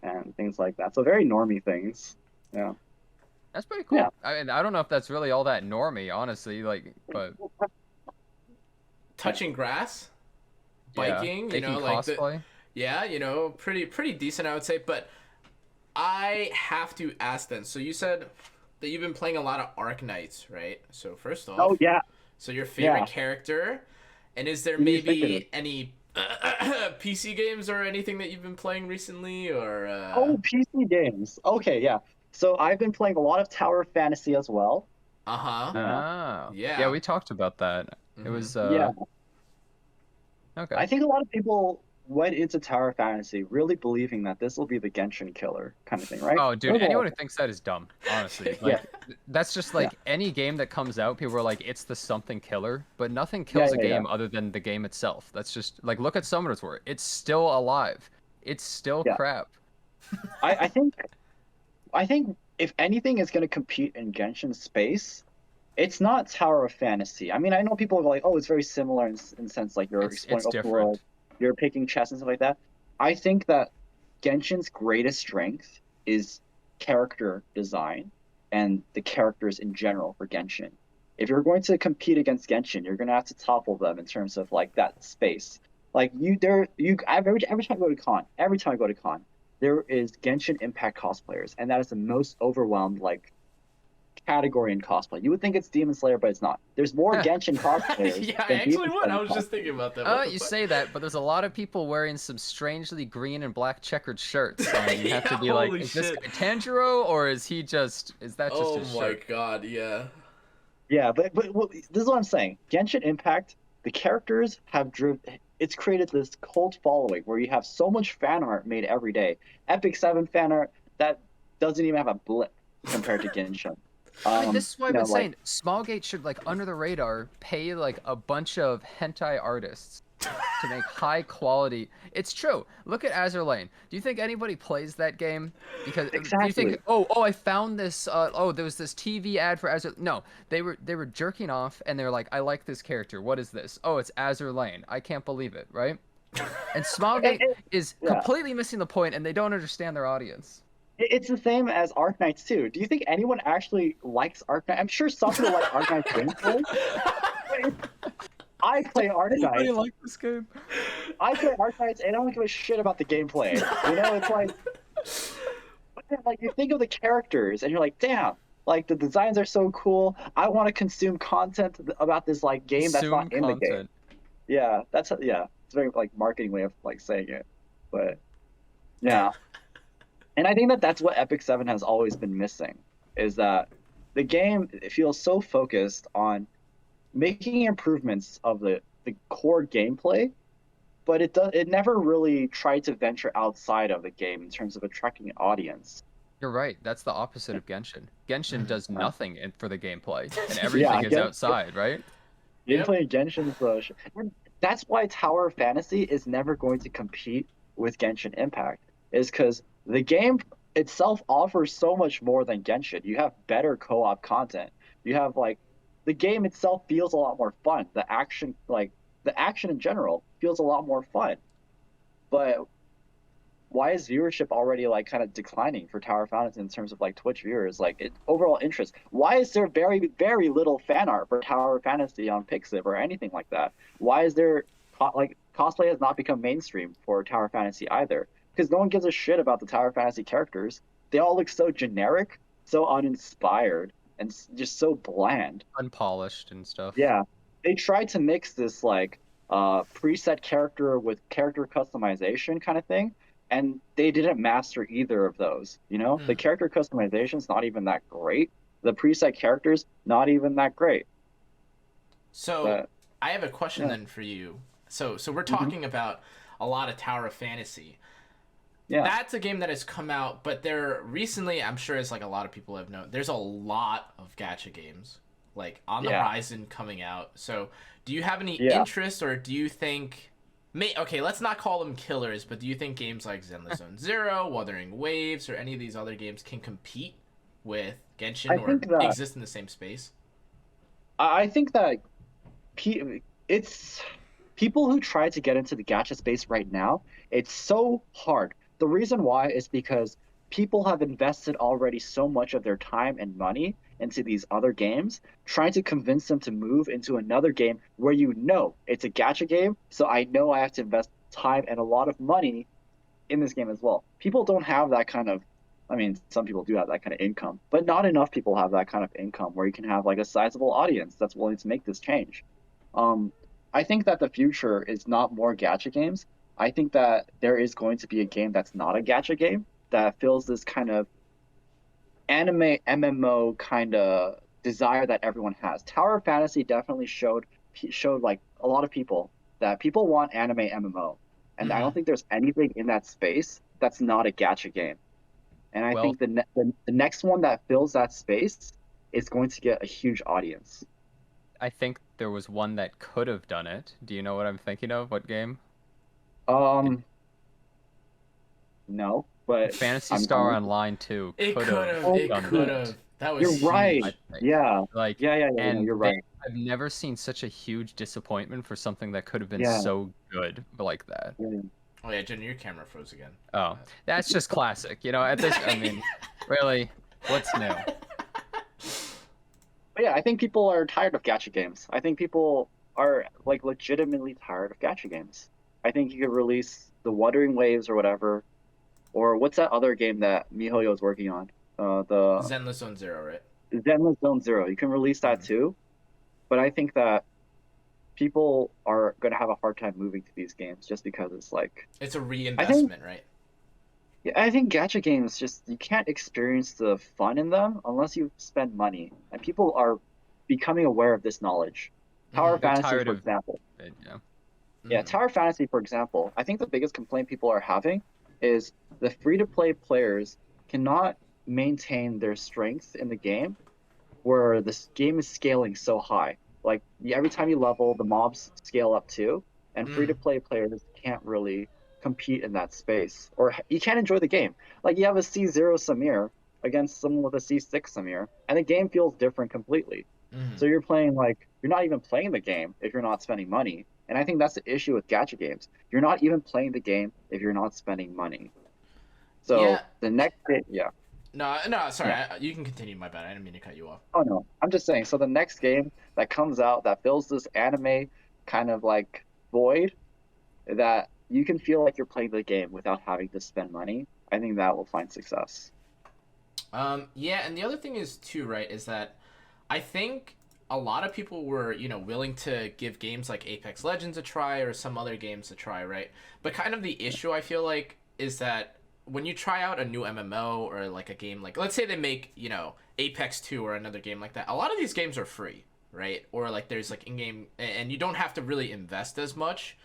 and things like that. So very normie things. Yeah. That's pretty cool. Yeah. I mean, I don't know if that's really all that normie, honestly. Like, but Touching grass, yeah, biking. making Like cosplay. yeah, pretty decent, I would say. But I have to ask then. So you said that you've been playing a lot of Arc Knights, right? So first off, Oh yeah. so your favorite Yeah. character, and is there Who do you think it maybe any PC games or anything that you've been playing recently, or? Oh, PC games. Okay, yeah. So I've been playing a lot of Tower Fantasy as well. Uh huh. Oh. Yeah. Yeah, we talked about that. It Mhm. was Yeah. okay. I think a lot of people went into Tower Fantasy really believing that this will be the Genshin killer kind of thing, right? Oh, dude, There's a- anyone who thinks that is dumb, honestly. Like, that's just like any game that comes out, people are like, it's the something killer, but nothing kills a yeah, game other than the game itself. That's just like, look at Summoner's War. It's still alive. It's still Yeah. crap. I think if anything is going to compete in Genshin space, it's not Tower of Fantasy. I mean, I know people are like, oh, it's very similar in the sense like you're It's exploring open different. world, you're picking chests and stuff like that. I think that Genshin's greatest strength is character design and the characters in general for Genshin. If you're going to compete against Genshin, you're going to have to topple them in terms of like that space. Like every time I go to con, there is Genshin Impact cosplayers, and that is the most overwhelmed like category in cosplay. You would think it's Demon Slayer, but it's not. There's more Genshin cosplayers. Yeah, I than actually Demon would. I Slayer was just thinking about that. Oh, What the you fuck? say that, but there's a lot of people wearing some strangely green and black checkered shirts, and you have to Yeah, be like, holy is this shit. guy Tanjiro, or is that just Oh his my shirt? god, yeah. Yeah, but well, this is what I'm saying. Genshin Impact, the characters have driven. It's created this cult following where you have so much fan art made every day. Epic 7 fan art that doesn't even have a blip compared to Genshin. I mean, this is why I've been Like saying Smilegate should, like, under the radar, pay like a bunch of hentai artists to make high quality. It's true. Look at Azur Lane. Do you think anybody plays that game? Because do you Exactly. think, I found this. There was this TV ad for Azur. No, they were jerking off, and they're like, I like this character. What is this? Oh, it's Azur Lane. I can't believe it, right? And Smilegate is Yeah. completely missing the point, and they don't understand their audience. It's the same as Arknights too. Do you think anyone actually likes Arknights? I'm sure some people like Arknights gameplay. I play Arknights. like this game? I play Arknights and I don't give a shit about the gameplay. You know, it's like, but then, like you think of the characters and you're like, damn, like the designs are so cool. I want to consume content about this like game that's not in the game. Yeah, it's very like marketing way of like saying it, but yeah. And I think that that's what Epic 7 has always been missing, is that the game feels so focused on making improvements of the core gameplay, but it never really tried to venture outside of the game in terms of attracting an audience. You're right. That's the opposite of Genshin. Genshin does nothing for the gameplay, and Yeah, everything is outside, right? Gameplay in Genshin's and that's why Tower of Fantasy is never going to compete with Genshin Impact, is because the game itself offers so much more than Genshin. You have better co-op content. You have like the game itself feels a lot more fun. The action in general feels a lot more fun. But why is viewership already like kind of declining for Tower of Fantasy in terms of like Twitch viewers, like overall interest? Why is there very, very little fan art for Tower of Fantasy on Pixiv or anything like that? Why is there like cosplay has not become mainstream for Tower of Fantasy either? Because no one gives a shit about the Tower of Fantasy characters. They all look so generic, so uninspired, and just so bland. Unpolished and stuff. Yeah, they tried to mix this like preset character with character customization kind of thing, and they didn't master either of those. You know, the character customization's not even that great. The preset characters not even that great. So I have a question then for you. So we're talking about a lot of Tower of Fantasy. Yeah. That's a game that has come out, but there recently, I'm sure as like a lot of people have known, there's a lot of gacha games like on the horizon coming out. So do you have any interest, or do you think okay, let's not call them killers, but do you think games like Zenless Zone Zero, Wuthering Waves, or any of these other games can compete with Genshin or exist in the same space? I think that it's people who try to get into the gacha space right now, it's so hard. The reason why is because people have invested already so much of their time and money into these other games, trying to convince them to move into another game where you know it's a gacha game, so I know I have to invest time and a lot of money in this game as well. People don't have that kind of, I mean, some people do have that kind of income, but not enough people have that kind of income where you can have like a sizable audience that's willing to make this change. I think that the future is not more gacha games. I think that there is going to be a game that's not a gacha game that fills this kind of anime MMO kind of desire that everyone has. Tower of Fantasy definitely showed like a lot of people that people want anime MMO, and I don't think there's anything in that space that's not a gacha game. And I think the next one that fills that space is going to get a huge audience. I think there was one that could have done it. Do you know what I'm thinking of? What game? No, but Phantasy Star Online 2 It could have. That was You're huge. right. Yeah. Like, yeah, and you're right. I've never seen such a huge disappointment for something that could have been so good like that. Yeah. Oh yeah, Jen, your camera froze again. Oh, that's just classic. You know, at this, I mean, really, what's new? But yeah, I think people are tired of gacha games. I think people are like legitimately tired of gacha games. I think you could release the Wuthering Waves or whatever, or what's that other game that MiHoYo is working on? The Zenless Zone Zero, right? Zenless Zone Zero. You can release that too, but I think that people are going to have a hard time moving to these games just because it's like It's a I think reinvestment, right? yeah, I think gacha games just you can't experience the fun in them unless you spend money, and people are becoming aware of this knowledge. Tower Mm-hmm. They're Fantasy, tired for of example. it, yeah. Yeah, Mm-hmm. Tower Fantasy, for example. I think the biggest complaint people are having is the free-to-play players cannot maintain their strength in the game where this game is scaling so high. Like every time you level, the mobs scale up too, and free Mm-hmm. to play players can't really compete in that space, or you can't enjoy the game. Like you have a C0 Samir against someone with a C6 Samir, and the game feels different completely. Mm-hmm. So you're playing like you're not even playing the game if you're not spending money. And I think that's the issue with gacha games. You're not even playing the game if you're not spending money. Yeah. So the next bit, yeah. No, no, sorry. Yeah. You can continue. My bad. I didn't mean to cut you off. Oh no, I'm just saying. So the next game that comes out that fills this anime kind of like void that you can feel like you're playing the game without having to spend money, I think that will find success. Yeah, and the other thing is too, right, is that I think a lot of people were, willing to give games like Apex Legends a try or some other games a try, right? But kind of the issue I feel like is that when you try out a new MMO or like a game like let's say they make, Apex 2 or another game like that. A lot of these games are free, right? Or like there's like in-game and you don't have to really invest as much.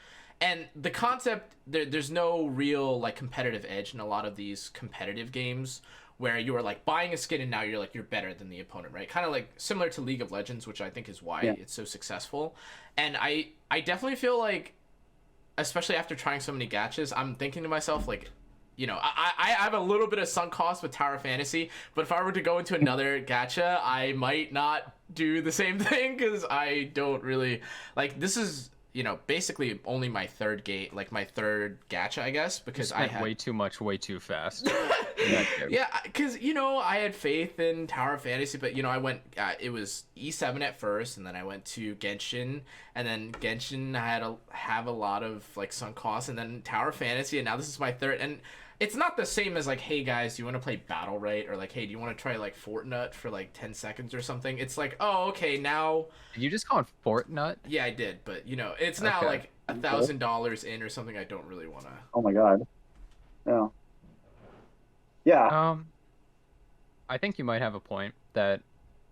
And the concept there's no real like competitive edge in a lot of these competitive games where you are like buying a skin and now you're better than the opponent, right? Kind of like similar to League of Legends, which I think is why Yeah. it's so successful. And I definitely feel like, especially after trying so many gachas, I'm thinking to myself like, I have a little bit of sunk cost with Tower Fantasy, but if I were to go into another gacha, I might not do the same thing because I don't really like. This is basically only my third gate, like my third gacha, I guess, You because I spent had way too much, way too fast. in that game. yeah, because I had faith in Tower Fantasy, but I went. It was E7 at first, and then I went to Genshin, and then Genshin I had have a lot of like sunk costs, and then Tower Fantasy, and now this is my third. And it's not the same as like, hey guys, do you want to play Battle Right, or like, hey, do you want to try like Fortnite for like 10 seconds or something? It's like, oh, okay, now. Did you just call it Fortnite? Yeah, I did, but it's now Okay. like $1,000 in or something. I don't really want to. Oh my God. Yeah. Yeah. I think you might have a point that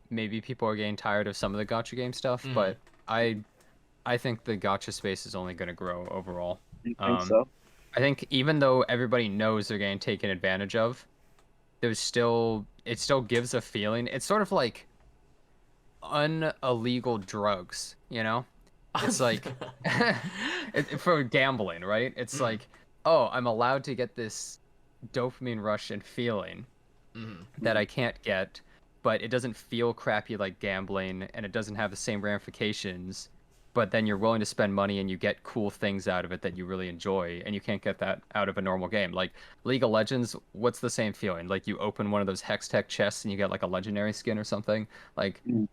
maybe people are getting tired of some of the gacha game stuff, Mhm. but I think the gacha space is only going to grow overall. I think Um, so. I think even though everybody knows they're getting taken advantage of, it still gives a feeling. It's sort of like unillegal drugs, you know? It's like for gambling, right? It's Mhm. like, oh, I'm allowed to get this dopamine rush and feeling Mhm. that I can't get, but it doesn't feel crappy like gambling, and it doesn't have the same ramifications. But then you're willing to spend money and you get cool things out of it that you really enjoy, and you can't get that out of a normal game. Like League of Legends, what's the same feeling? Like you open one of those Hex Tech chests and you get like a legendary skin or something. Like Mm.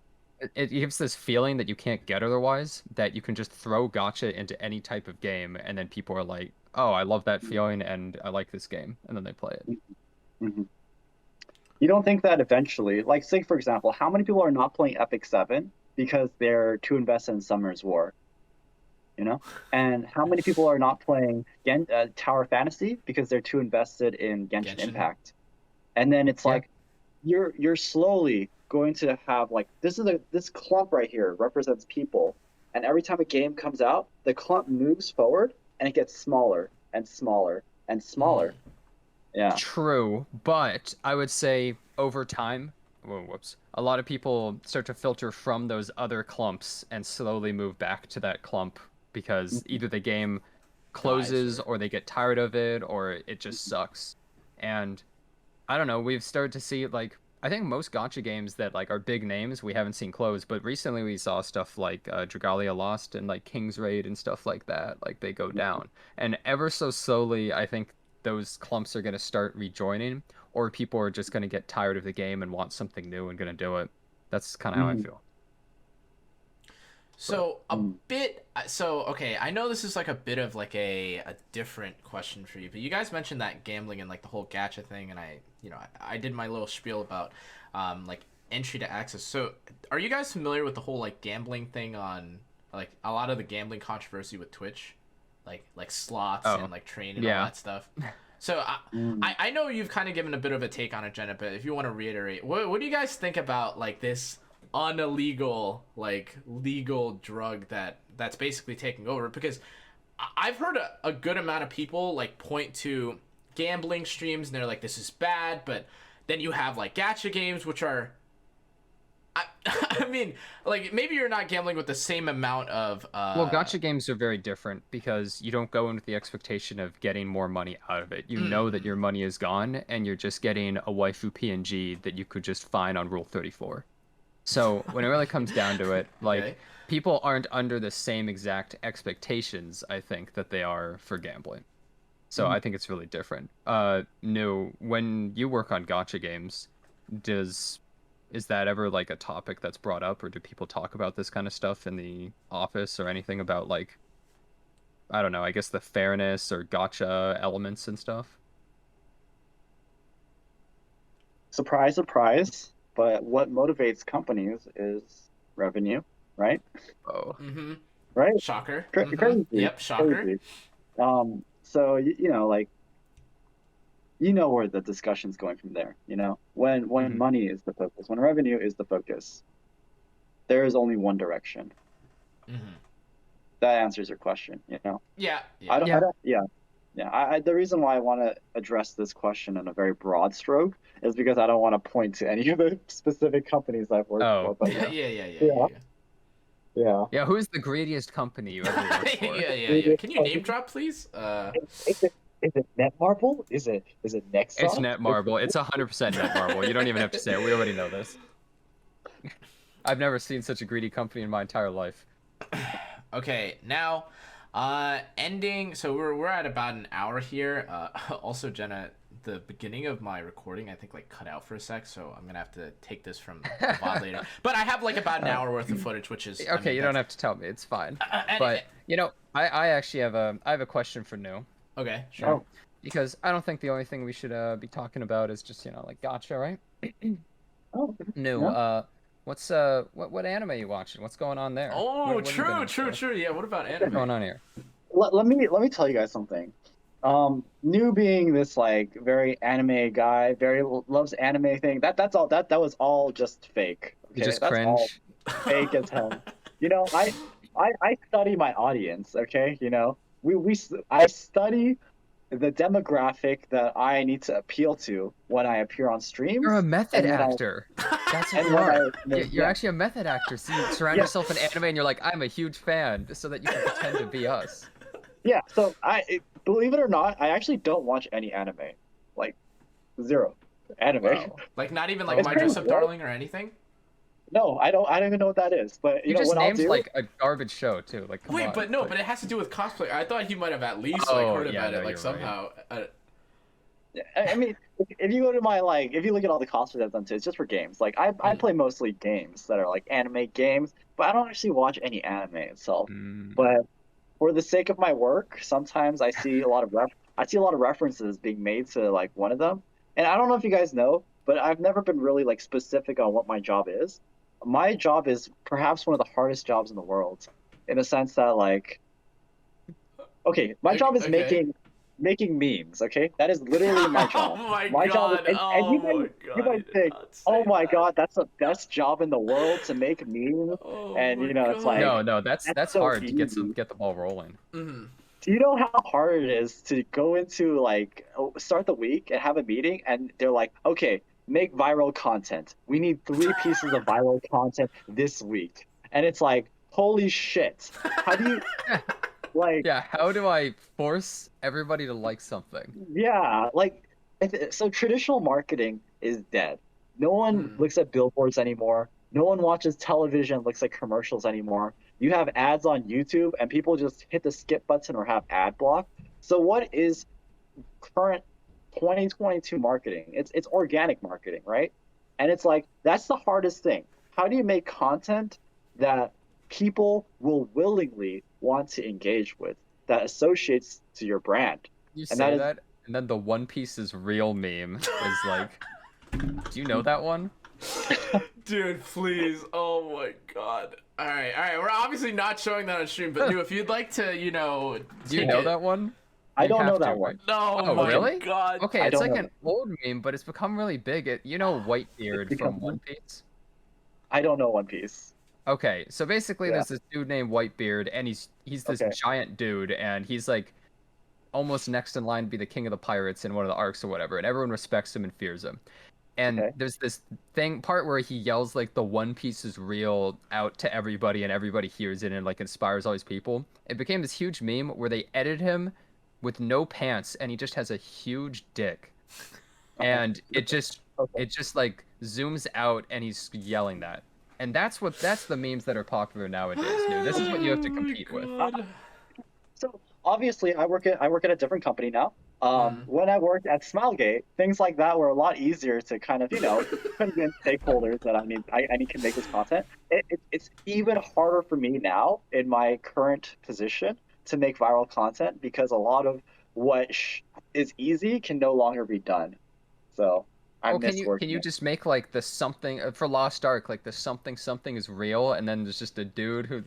it gives this feeling that you can't get otherwise, that you can just throw gacha into any type of game, and then people are like, oh, I love that feeling and I like this game, and then they play it. Mhm. You don't think that eventually, like, say, for example, how many people are not playing Epic 7 because they're too invested in Summer's War? You know? And how many people are not playing Tower Fantasy because they're too invested in Genshin Genshin. Impact? And then it's Yeah. like you're slowly going to have like this clump right here represents people, and every time a game comes out, the clump moves forward and it gets smaller and smaller and smaller. Yeah. True, but I would say over time, whoops, a lot of people start to filter from those other clumps and slowly move back to that clump because either the game closes Dies, or they get tired of it or it just sucks. And I don't know, we've started to see like I think most gacha games that like are big names we haven't seen close, but recently we saw stuff like Dragalia Lost and like King's Raid and stuff like that, like they go down. And ever so slowly, I think those clumps are going to start rejoining, or people are just going to get tired of the game and want something new and going to do it. That's kind of how I Mhm. feel. So okay, I know this is like a bit of like a different question for you, but you guys mentioned that gambling and like the whole gacha thing, and I did my little spiel about like entry to access. So, are you guys familiar with the whole like gambling thing on like a lot of the gambling controversy with Twitch, like slots and like train and all that stuff? So I know you've kind of given a bit of a take on it, Jenna, but if you want to reiterate, what do you guys think about like this unillegal like legal drug that's basically taking over? Because I've heard a good amount of people like point to gambling streams and they're like, this is bad, but then you have like gacha games, which are I mean, like maybe you're not gambling with the same amount of well, gacha games are very different because you don't go in with the expectation of getting more money out of it. You know that your money is gone and you're just getting a waifu PNG that you could just find on Rule 34. So when it really comes down to it, like people aren't under the same exact expectations, I think, that they are for gambling. So I think it's really different. No, when you work on gacha games, is that ever like a topic that's brought up, or do people talk about this kind of stuff in the office or anything about like, I don't know, I guess the fairness or gacha elements and stuff? Surprise, surprise. But what motivates companies is revenue, right? Oh. Right? Shocker. Crazy. Yep, shocker. Crazy. So, you know, like, you know where the discussion's going from there, you know? When money is the focus, when revenue is the focus, there is only one direction. That answers your question, you know? Yeah. The reason why I want to address this question in a very broad stroke is because I don't want to point to any of the specific companies I've worked for. But Yeah, who's the greediest company you ever worked for? yeah. Can you name drop, please? Is it Netmarble? Is it Nexon? It's Netmarble. It's 100% Netmarble. You don't even have to say it. We already know this. I've never seen such a greedy company in my entire life. Okay, now, ending. So we're at about an hour here. Also, Jenna, the beginning of my recording, I think, like cut out for a sec, so I'm gonna have to take this from the VOD later. But I have like about an hour worth of footage, which is okay. I mean, you don't have to tell me. It's fine. But you know, I actually have a question for New. Okay, sure. Oh. Because I don't think the only thing we should be talking about is just, you know, like gacha, right? New. Yeah. What anime are you watching? What's going on there? Oh, true. Yeah, what about anime? What's going on here? Let me tell you guys something. New being this like very anime guy, very loves anime thing. That was all just fake. Okay? You just That's cringe. all fake as hell. You know, I study my audience. Okay, you know, I study the demographic that I need to appeal to when I appear on streams. You're a method actor. That's what you are. You're actually a method actor. So you surround yourself in anime and you're like, I'm a huge fan, so that you can pretend to be us. Yeah, so believe it or not, I actually don't watch any anime. Like, zero anime. Wow. Like not even like My Dress Up Darling or anything? No, I don't even know what that is. But you know just what named I'll do? like a garbage show too. Like come on, but no, but it has to do with cosplay. I thought he might have at least like heard about it like somehow. Right. I mean, if you go to my if you look at all the cosplays I've done too, it's just for games. Like I play mostly games that are like anime games, but I don't actually watch any anime itself. But for the sake of my work, sometimes I see a lot of references being made to like one of them. And I don't know if you guys know, but I've never been really like specific on what my job is. My job is perhaps one of the hardest jobs in the world, in the sense that like, okay, my job is making memes. Okay, that is literally my job. My job is, and you might think, oh my god, that's the best job in the world to make memes. And you know, it's like no, that's so hard to easy. get the ball rolling. Mm-hmm. Do you know how hard it is to go into like start the week and have a meeting and they're like, okay, make viral content. We need 3 pieces of viral content this week. And it's like, holy shit. How do you like how do I force everybody to like something? Yeah, like so traditional marketing is dead. No one looks at billboards anymore. No one watches television, looks like commercials anymore. You have ads on YouTube and people just hit the skip button or have ad block. So what is current 2022 marketing? It's organic marketing, right? And it's like, that's the hardest thing. How do you make content that people will willingly want to engage with, that associates to your brand? You say that, and then the One Piece is real meme is like, do you know that one? Dude, please. Oh my god. All right, all right. We're obviously not showing that on stream, but dude, if you'd like to, Do you know that one? I You don't know have to, that right? one. No, Oh, my really? god. Okay, I it's don't like know an old meme, but it's become really big. You know Whitebeard become from One Piece? I don't know One Piece. Okay, so basically Yeah. there's this dude named Whitebeard, and he's this Okay. giant dude, and he's like almost next in line to be the king of the pirates in one of the arcs or whatever, and everyone respects him and fears him. And Okay. there's this part where he yells like the One Piece is real out to everybody, and everybody hears it and like inspires all these people. It became this huge meme where they edit him with no pants, and he just has a huge dick, and it just Okay. like zooms out, and he's yelling that. And that's the memes that are popular nowadays, dude. This is what you have to Oh my compete with. God. So obviously, I work at a different company now. Mhm. When I worked at Smilegate, things like that were a lot easier to kind of, convince stakeholders that I need to make this content. It's even harder for me now in my current position to make viral content because a lot of what is easy can no longer be done. So I Oh, miss can working. you just make like the something for Lost Ark, like the something is real, and then there's just a dude who.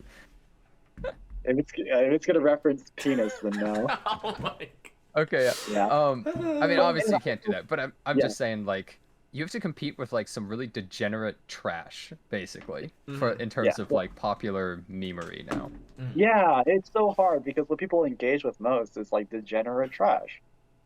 If it's gonna reference penis, then no. Oh my. Okay, Yeah. I mean, obviously you can't do that, but I'm Yeah. just saying, like, you have to compete with like some really degenerate trash, basically, for in terms of like popular memery now. Yeah, it's so hard because what people engage with most is like degenerate trash.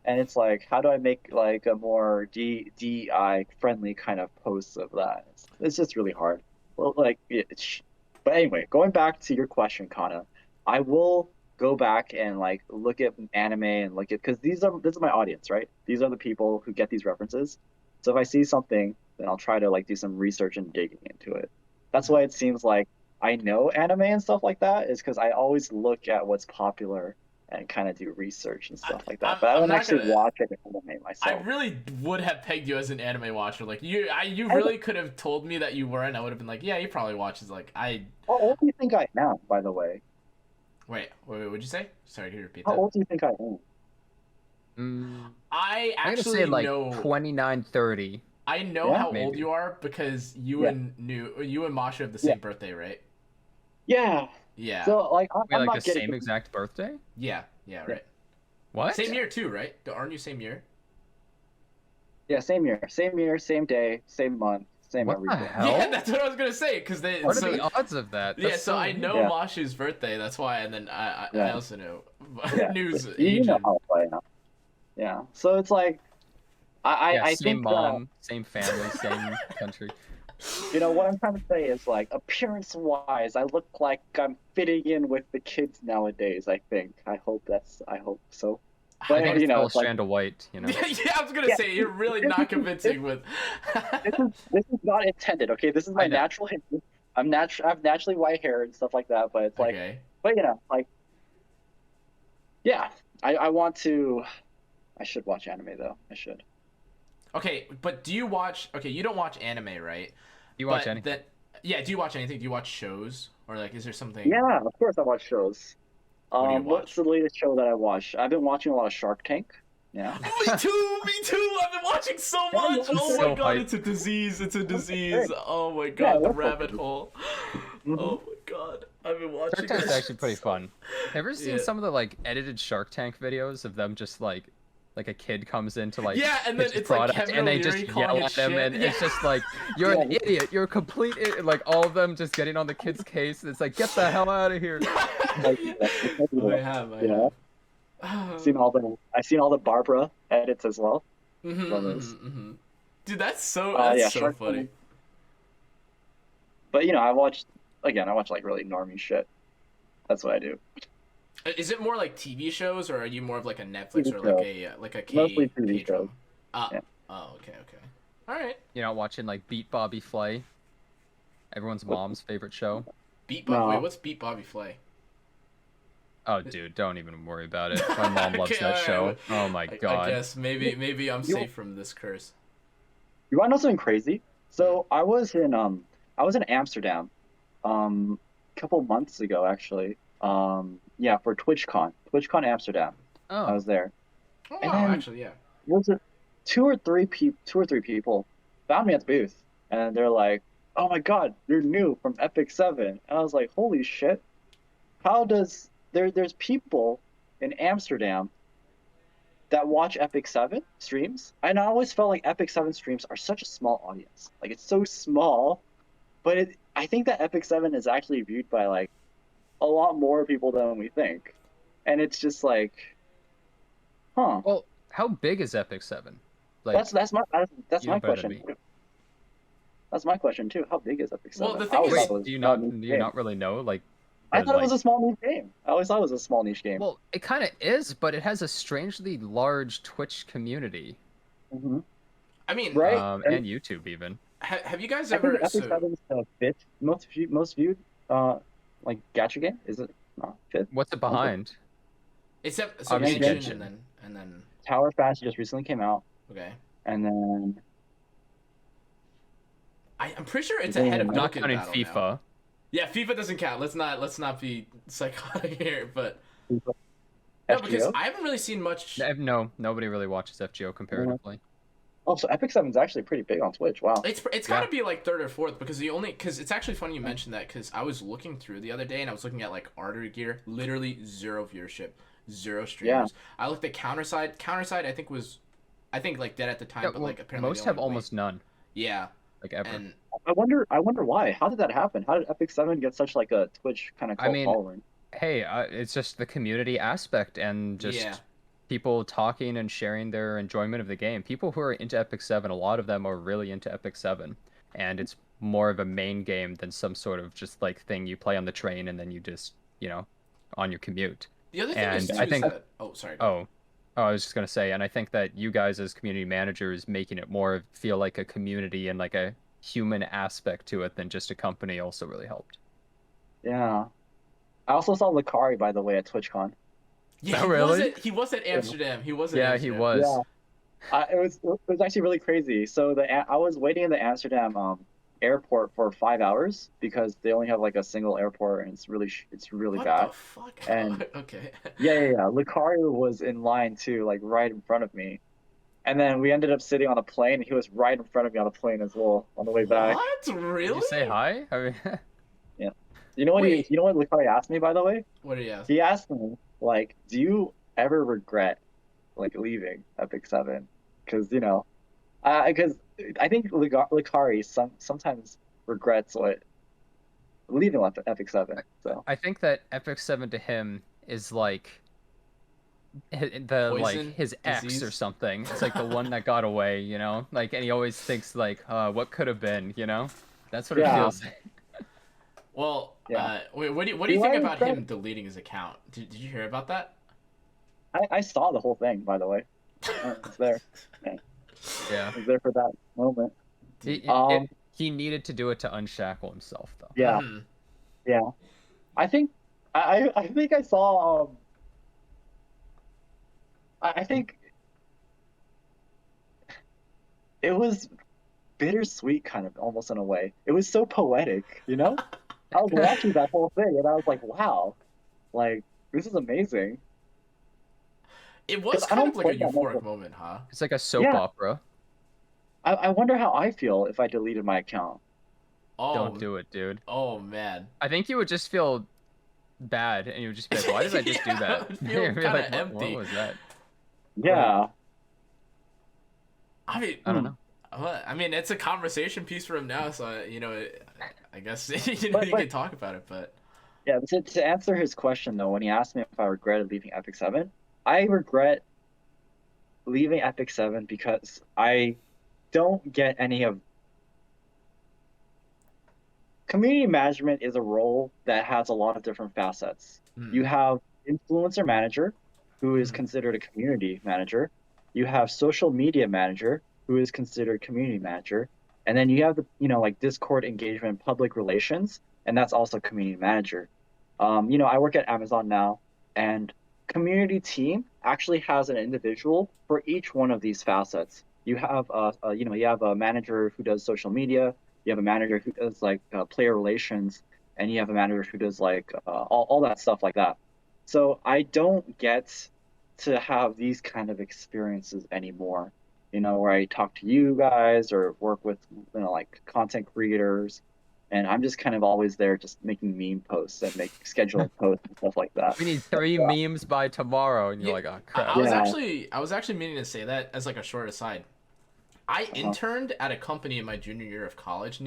And it's like, how do I make like a more DEI friendly kind of posts of that? It's just really hard. Well, but anyway, going back to your question, Kana, I will go back and like look at anime and look at because this is my audience, right? These are the people who get these references. So if I see something, then I'll try to like do some research and digging into it. That's why it seems like I know anime and stuff like that is because I always look at what's popular and kind of do research and stuff like that. But I I'm don't not actually gonna- watch an anime I myself. really would have pegged you as an anime watcher. Like you really could have told me that you were, and I would have been like, yeah, he probably watches. Like I. How old do you think I am, by the way? Wait, what'd you say? Sorry to repeat How that. old do you think I am? I I'm gonna actually say like know. 29, 30. I know Yeah? how old Maybe. you are because you Yeah. and Masha have the same birthday, right? Yeah. Yeah. So like We I'm have not like the getting same exact birthday. yeah, right. What? Same year too, right? Aren't you same year? Yeah, same year, same day, same month, same What the everything. hell? Yeah, that's what I was gonna say. Because they. What so, are the odds of that? yeah, That's so I weird. know Yeah. Masha's birthday. That's why, and then I Yeah. also know Yeah. news You know agent. how I am. Yeah. So it's like Yeah, I same think mom, same family, same country. what I'm trying to say is like appearance wise, I look like I'm fitting in with the kids nowadays, I think. I hope so. I But think it's still a it's like strand of white, you know. Yeah, I was gonna Yeah. say you're really not convincing with. this is not intended, okay? This is my I know. natural hair. I have naturally white hair and stuff like that, but it's like Okay. but like yeah, I want to I should watch anime though. I should. Okay, but do you watch? Okay, you don't watch anime, right? You watch But anything? yeah, do you watch anything? Do you watch shows or like is there something? Yeah, of course I watch shows. What do you What's watch? the latest show that I watched? I've been watching a lot of Shark Tank. Yeah. Me too. Me too. I've been watching so much. I'm Oh so my god, hyped. it's a disease. It's a disease. great. Oh my Yeah, god, the that's rabbit okay. hole. Mhm. Oh my god, I've been watching. Shark Tank's that actually pretty so- fun. Have you ever seen Yeah. some of the like edited Shark Tank videos of them just like a kid comes in to like Yeah, and then pitch his it's like product, Kevin and they O'Leary just calling yell it at him, shit. and it's Yeah. just like you're an Yeah. idiot, you're a complete idiot. Like all of them just getting on the kid's case. And it's like get the hell out of here. I have. Yeah. I've seen all the Barbara edits as well. Love those. Dude, that's so yeah, so Shark funny. Tank. But I watch like really normie shit. That's what I do. Is it more like TV shows, or are you more of like a Netflix TV or like a K? Mostly TV K drama? shows. Yeah. Oh, okay. All right. You're not watching like Beat Bobby Flay, everyone's mom's favorite show. No. Wait, what's Beat Bobby Flay? Oh, dude, don't even worry about it. My mom loves Okay, that alright, show. well, Oh my I god. guess maybe I'm You- safe from this curse. You want to know something crazy? So I was in Amsterdam, a couple months ago actually. Yeah, for TwitchCon Amsterdam. I Oh, was there. Oh, And wow, then- actually, yeah. Was it two or three people found me at the booth, and they're like, "Oh my God, you're new from Epic 7." And I was like, "Holy shit! How does there's people in Amsterdam that watch Epic 7 streams?" And I always felt like Epic 7 streams are such a small audience. Like it's so small, but I think that Epic 7 is actually viewed by like a lot more people than we think. And it's just like, huh. Well, how big is Epic 7? Like, That's you know my better than question me. too. That's my question too. How big is Epic Well, 7? the I thing always is, thought it Wait, was do you a not niche do you game. not really know? Like, I the thought it was like a small niche game. I always thought it was a small niche game. well, it kind of is, but it has a strangely large Twitch community, Hmm. I mean, Right? and YouTube even. have you guys I think ever Epic 7 is the fifth most viewed like gacha game. Is it not fifth? What's it behind? except so Obviously, Genshin Genshin. and then Tower Fast just recently came out, okay. and then I'm pretty sure it's Yeah, ahead of I'm I'm not Dokkan counting Battle FIFA. now. Yeah, FIFA doesn't count. Let's not be psychotic here, but no, because FGO. I haven't really seen much. No, nobody really watches FGO comparatively. Oh, so Epic 7 is actually pretty big on Twitch. Wow. It's got to be like third or fourth because because it's actually funny you mentioned that because I was looking through the other day and I was looking at like Ardor Gear, literally zero viewership, zero streamers. I looked at Counterside. Counterside I think like dead at the time, Yeah, but well, like apparently most they have only almost none, yeah, like ever. and I wonder why. How did that happen? How did Epic 7 get such like a Twitch kind of I cult mean, following? hey, it's just the community aspect and just yeah. people talking and sharing their enjoyment of the game. People who are into Epic 7, a lot of them are really into Epic 7, and it's more of a main game than some sort of just like thing you play on the train and then you just, on your commute. The other thing is And too I is think, that sorry. Go ahead. I was just gonna say, and I think that you guys as community managers making it more feel like a community and like a human aspect to it than just a company also really helped. Yeah. I also saw Lucari, by the way, at TwitchCon. Yeah, Oh, really? He was at Amsterdam. He was at Yeah, he Amsterdam. was. It was actually really crazy. So I was waiting in the Amsterdam airport for 5 hours because they only have like a single airport and it's really What bad. the fuck? And Okay. yeah. Lucario was in line too, like right in front of me. And then we ended up sitting on a plane, and he was right in front of me on a plane as well on the way back. What? Did Really? you say hi? I mean, Yeah. You know what Lucario asked me, by the way? What did he ask? He asked me, like, do you ever regret like leaving Epic 7? Because because I think Lucari sometimes regrets what leaving Epic 7. So I think that Epic 7 to him is like the Poison, his ex disease? or something. It's like the one that got away, Like, and he always thinks like, what could have been. That's what it Yeah. feels like. Well, Yeah. what do you think I about regret- him deleting his account? Did you hear about that? I saw the whole thing, by the way. I was there. Yeah. I was there for that moment. He needed to do it to unshackle himself, though. Yeah. Mhm. Yeah. I think I think I saw I think it was bittersweet kind of almost in a way. It was so poetic, I was watching that whole thing and I was like, wow, like this is amazing. It was 'Cause I kind don't of like a play that much euphoric of- moment, huh? It's like a soap Yeah. opera. I wonder how I feel if I deleted my account. Oh, Don't do it, dude. Oh man. I think you would just feel bad, and you would just be like, "Why did I just do Yeah, that?" I would feel You'd be kinda like, empty. What was that? Yeah. I mean, I don't know. well, I mean, it's a conversation piece for him now, so I guess you But- can talk about it, but Yeah, to answer his question though, when he asked me if I regretted leaving Epic 7, I regret leaving Epic 7 because I don't get any of community management is a role that has a lot of different facets. Mm. You have influencer manager, who is Mhm. considered a community manager. You have social media manager, who is considered community manager. And then you have the, like Discord engagement, public relations, and that's also community manager. I work at Amazon now, and community team actually has an individual for each one of these facets. You have you have a manager who does social media, you have a manager who does like player relations, and you have a manager who does like all that stuff like that. So I don't get to have these kind of experiences anymore. where I talk to you guys or work with, like content creators. And I'm just kind of always there just making meme posts and scheduling posts and stuff like that. We need 3 memes by tomorrow, and you're Yeah, like, oh I crap. was Yeah. actually meaning to say that as like a short aside. I Uh-huh. interned at a company in my junior year of college,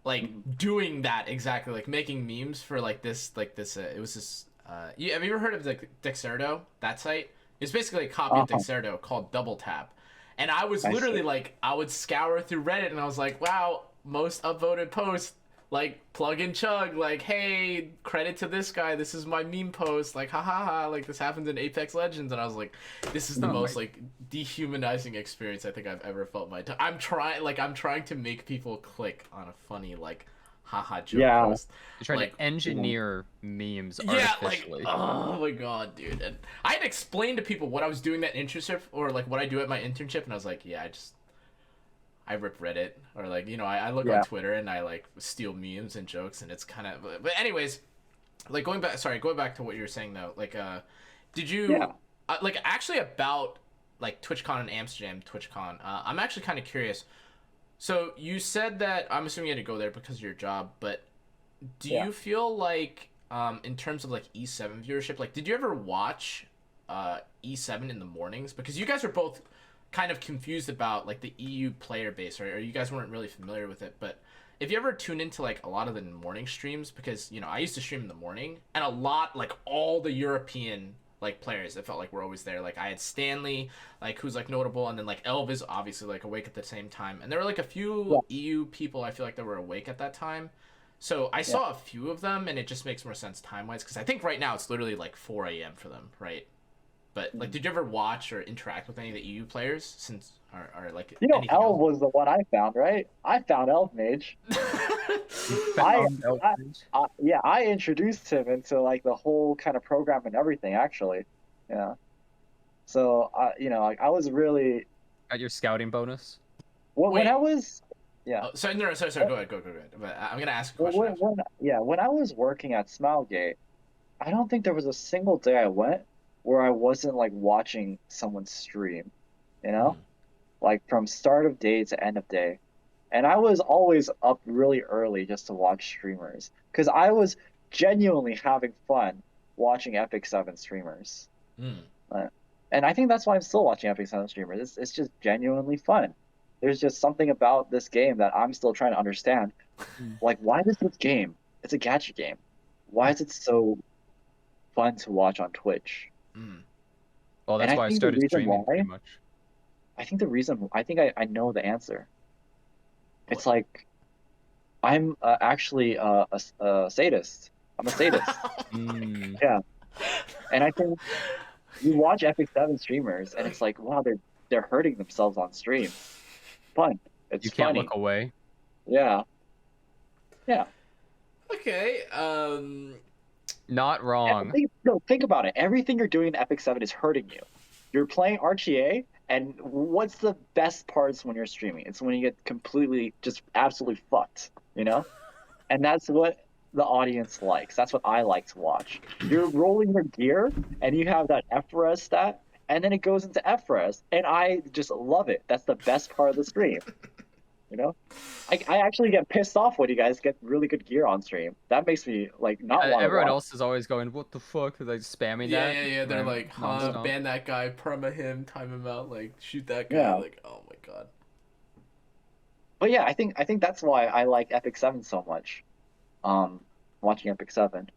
like Mhm. doing that exactly, like making memes for like this. It was this. Have you ever heard of like Dexerto? That site? It's basically a copy of Uh-huh. Dexerto called Double Tap, and I was I literally see. like, I would scour through Reddit, and I was like, wow, most upvoted post, like plug and chug, like, hey, credit to this guy, this is my meme post, like, ha ha ha, like this happens in Apex Legends, and I was like, this is the Oh my- most like dehumanizing experience I think I've ever felt in my time. I'm trying to make people click on a funny like haha joke Yeah. post. You're trying Like, to engineer memes yeah, like, artificially. oh my god, dude. And I had explained to people what I was doing that internship, or like what I do at my internship, and I was like, yeah, I rip Reddit, or like, I look on Yeah. Twitter and I like steal memes and jokes, and it's kind of. But anyways, like going back to what you were saying though, like, did you, Yeah. like, actually about like TwitchCon in Amsterdam, TwitchCon? I'm actually kind of curious. So you said that, I'm assuming you had to go there because of your job, but do Yeah. you feel like, in terms of like E7 viewership, like, did you ever watch E7 in the mornings? Because you guys are both kind of confused about like the EU player base, right? Or you guys weren't really familiar with it, but if you ever tune into like a lot of the morning streams, because I used to stream in the morning, and a lot, like all the European like players, it felt like were always there. Like I had Stanley, like who's like notable, and then like Elvis obviously like awake at the same time, and there were like a Yeah. few EU people I feel like that were awake at that time. So I Yeah. saw a few of them, and it just makes more sense time wise, because I think right now it's literally like 4 a.m. for them, right? But like, did you ever watch or interact with any of the EU players since, or like anything Elf else? was the one I found, right? I found Elf Mage. I, Found out I, memes. yeah, I introduced him into like the whole kind of program and everything, actually. Yeah. So, like I was really Got your scouting bonus. when I Wait. was, yeah, Oh, sorry, no, sorry. Go ahead, go ahead. But I'm gonna ask a question when, after. when yeah, when I was working at Smilegate, I don't think there was a single day I went where I wasn't like watching someone stream, you know, Hmm. like from start of day to end of day. And I was always up really early just to watch streamers because I was genuinely having fun watching Epic 7 streamers. Hmm. Uh, and I think that's why I'm still watching Epic 7 streamers. It's just genuinely fun. There's just something about this game that I'm still trying to understand. Mm. Like, why does this game, it's a gacha game, why is it so fun to watch on Twitch? Hmm. Well, And that's I why I think the started reason streaming pretty why, much. I think I know the answer. It's like, I'm actually a sadist. I'm a sadist. Mm. Yeah. And I think you watch Epic 7 streamers and it's like, wow, they're hurting themselves on stream. Fun. It's You can't funny. look away. Yeah. Yeah. Okay. Not wrong. Think about it. Everything you're doing in Epic 7 is hurting you. You're playing RTA, and what's the best parts when you're streaming? It's when you get completely, just absolutely fucked, you know? And that's what the audience likes. That's what I like to watch. You're rolling your gear, and you have that FRES stat, and then it goes into FRES, and I just love it. That's the best part of the stream, you know? I actually get pissed off when you guys get really good gear on stream. That makes me, like, not want to Everyone watch. else is always going, "What the fuck?" Like spamming Yeah, that. yeah. They're like, huh, nonstop. ban that guy, perma him, time him out, like shoot that guy. Yeah. Like, oh my god. But yeah, I think that's why I like Epic 7 so much. Watching Epic 7.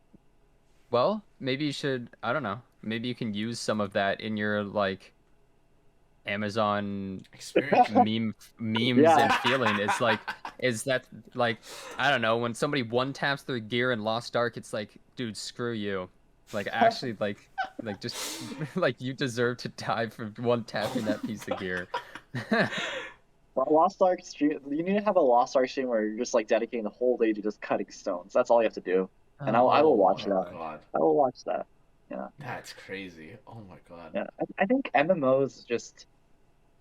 Well, maybe you should. I don't know. Maybe you can use some of that in your like Amazon Experience. memes Yeah. and feeling. It's like, is that like, I don't know, when somebody one taps their gear in Lost Ark, it's like, dude, screw you. Like actually, like just like you deserve to die for one tapping that piece of gear. Lost Ark stream. You need to have a Lost Ark stream where you're just like dedicating the whole day to just cutting stones. That's all you have to do. And I will watch Oh that. god. I will watch that. Yeah. That's crazy. Oh my god. Yeah. I think MMOs just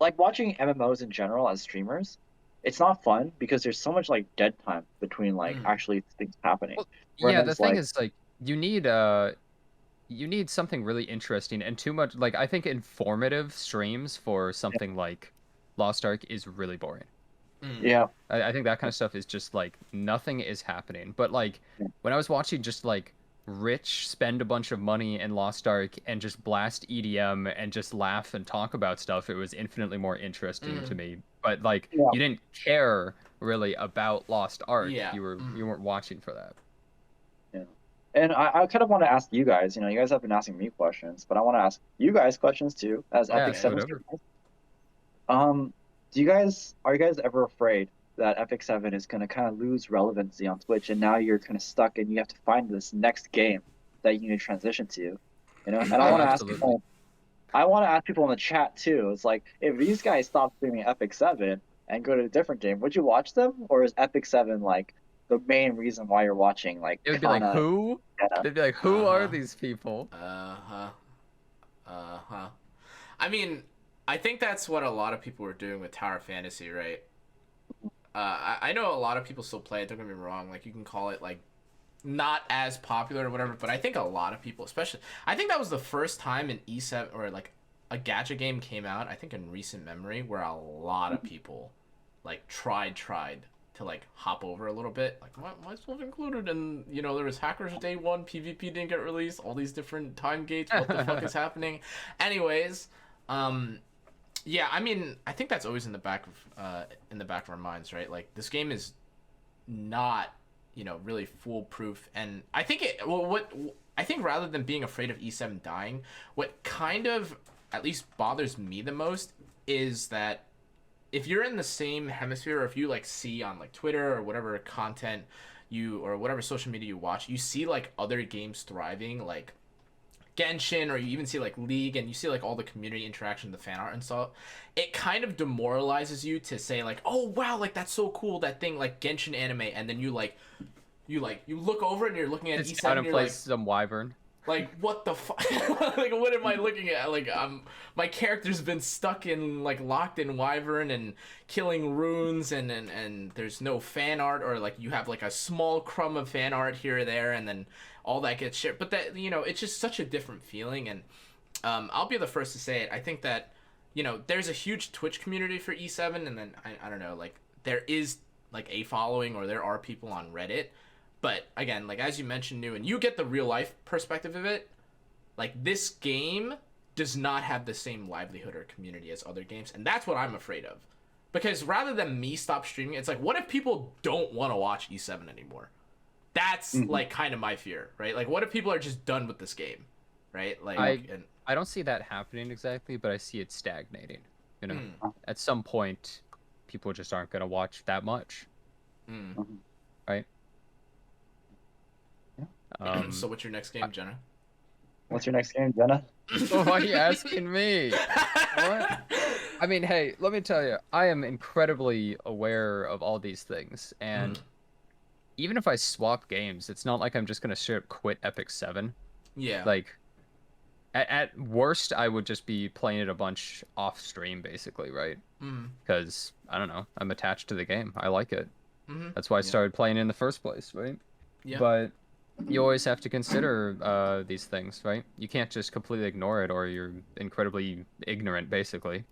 like watching MMOs in general as streamers. It's not fun because there's so much like dead time between like Mm. actually things happening. Well, yeah, the Whereas, thing like, is like you need you need something really interesting and too much. Like I think informative streams for something like Lost Ark is really boring. Yeah. I think that kind of stuff is just like nothing is happening. But like when I was watching just like Rich spend a bunch of money in Lost Ark and just blast EDM and just laugh and talk about stuff, it was infinitely more interesting to me. But like Yeah. you didn't care really about Lost Ark. Yeah. You weren't watching for that. Yeah. And I kind of want to ask you guys, you guys have been asking me questions, but I want to ask you guys questions too, as Yeah, Epic 7 whatever. are you guys ever afraid that Epic 7 is going to kind of lose relevancy on Twitch, and now you're kind of stuck and you have to find this next game that you need to transition to, And I want to ask absolutely. people in the chat too. It's like, if these guys stop streaming Epic 7 and go to a different game, would you watch them, or is Epic 7 like the main reason why you're watching like It would be like, Cannaaaa? who? Jenna? They'd be like, who are Uh-huh. these people? I mean, I think that's what a lot of people were doing with Tower Fantasy, right? I know a lot of people still play it. Don't get me wrong. Like, you can call it like not as popular or whatever, but I think a lot of people, especially, I think that was the first time an E7 or like a gacha game came out, I think in recent memory, where a lot of people like tried to like hop over a little bit. Like, why is stuff included? And there was Hackers Day 1, PvP didn't get released, all these different time gates. What the fuck is happening? Anyways, yeah, I mean, I think that's always in the back of our minds, right? Like, this game is not really foolproof, and I think I think rather than being afraid of E7 dying, what kind of at least bothers me the most is that if you're in the same hemisphere, or if you like see on like Twitter or whatever content or whatever social media you watch, you see like other games thriving, like Genshin, or you even see like League, and you see like all the community interaction, the fan art and stuff, it kind of demoralizes you to say like, oh wow, like that's so cool, that thing like Genshin anime, and then you look over and you're looking at It's E7 out and and you're play like, some Wyvern. what the fuck? Like, what am I looking at? Like, my character's been stuck in like locked in Wyvern and killing runes, and there's no fan art, or like you have like a small crumb of fan art here or there, and then all that gets shipped. But that it's just such a different feeling, and I'll be the first to say it. I think that there's a huge Twitch community for E7, and then I don't know, like there is like a following, or there are people on Reddit. But again, like as you mentioned, New, and you get the real life perspective of it, like this game does not have the same livelihood or community as other games, and that's what I'm afraid of. Because rather than me stop streaming, it's like, what if people don't want to watch E7 anymore? That's like kind of my fear, right? Like, what if people are just done with this game, right? Like, I don't see that happening exactly, but I see it stagnating. At some point, people just aren't going to watch that much, right? So what's your next game, Jenna? What's your next game, Jenna? Why are you asking me? What? I mean, hey, let me tell you, I am incredibly aware of all these things, and even if I swap games, it's not like I'm just gonna straight up quit Epic 7. Yeah. Like, at worst, I would just be playing it a bunch off stream, basically, right? Because I don't know, I'm attached to the game. I like it. That's why I started playing it in the first place, right? Yeah. But you always have to consider these things, right? You can't just completely ignore it, or you're incredibly ignorant, basically.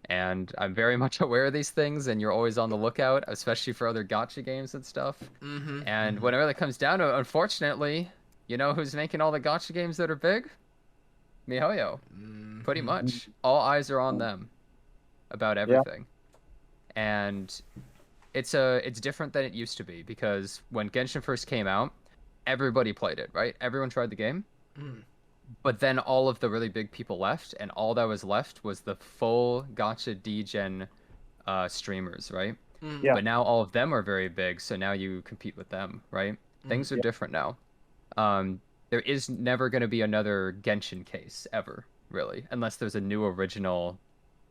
And I'm very much aware of these things, and you're always on the lookout, especially for other gacha games and stuff. And whenever it comes down to it, unfortunately, you know who's making all the gacha games that are big? MiHoYo. Pretty much. All eyes are on them about everything. And it's different than it used to be, because when Genshin first came out, everybody played it, right? Everyone tried the game. But then all of the really big people left, and all that was left was the full gacha degen streamers, right? Yeah. But now all of them are very big, so now you compete with them, right? Things are different now. There is never going to be another Genshin case, ever, really, unless there's a new original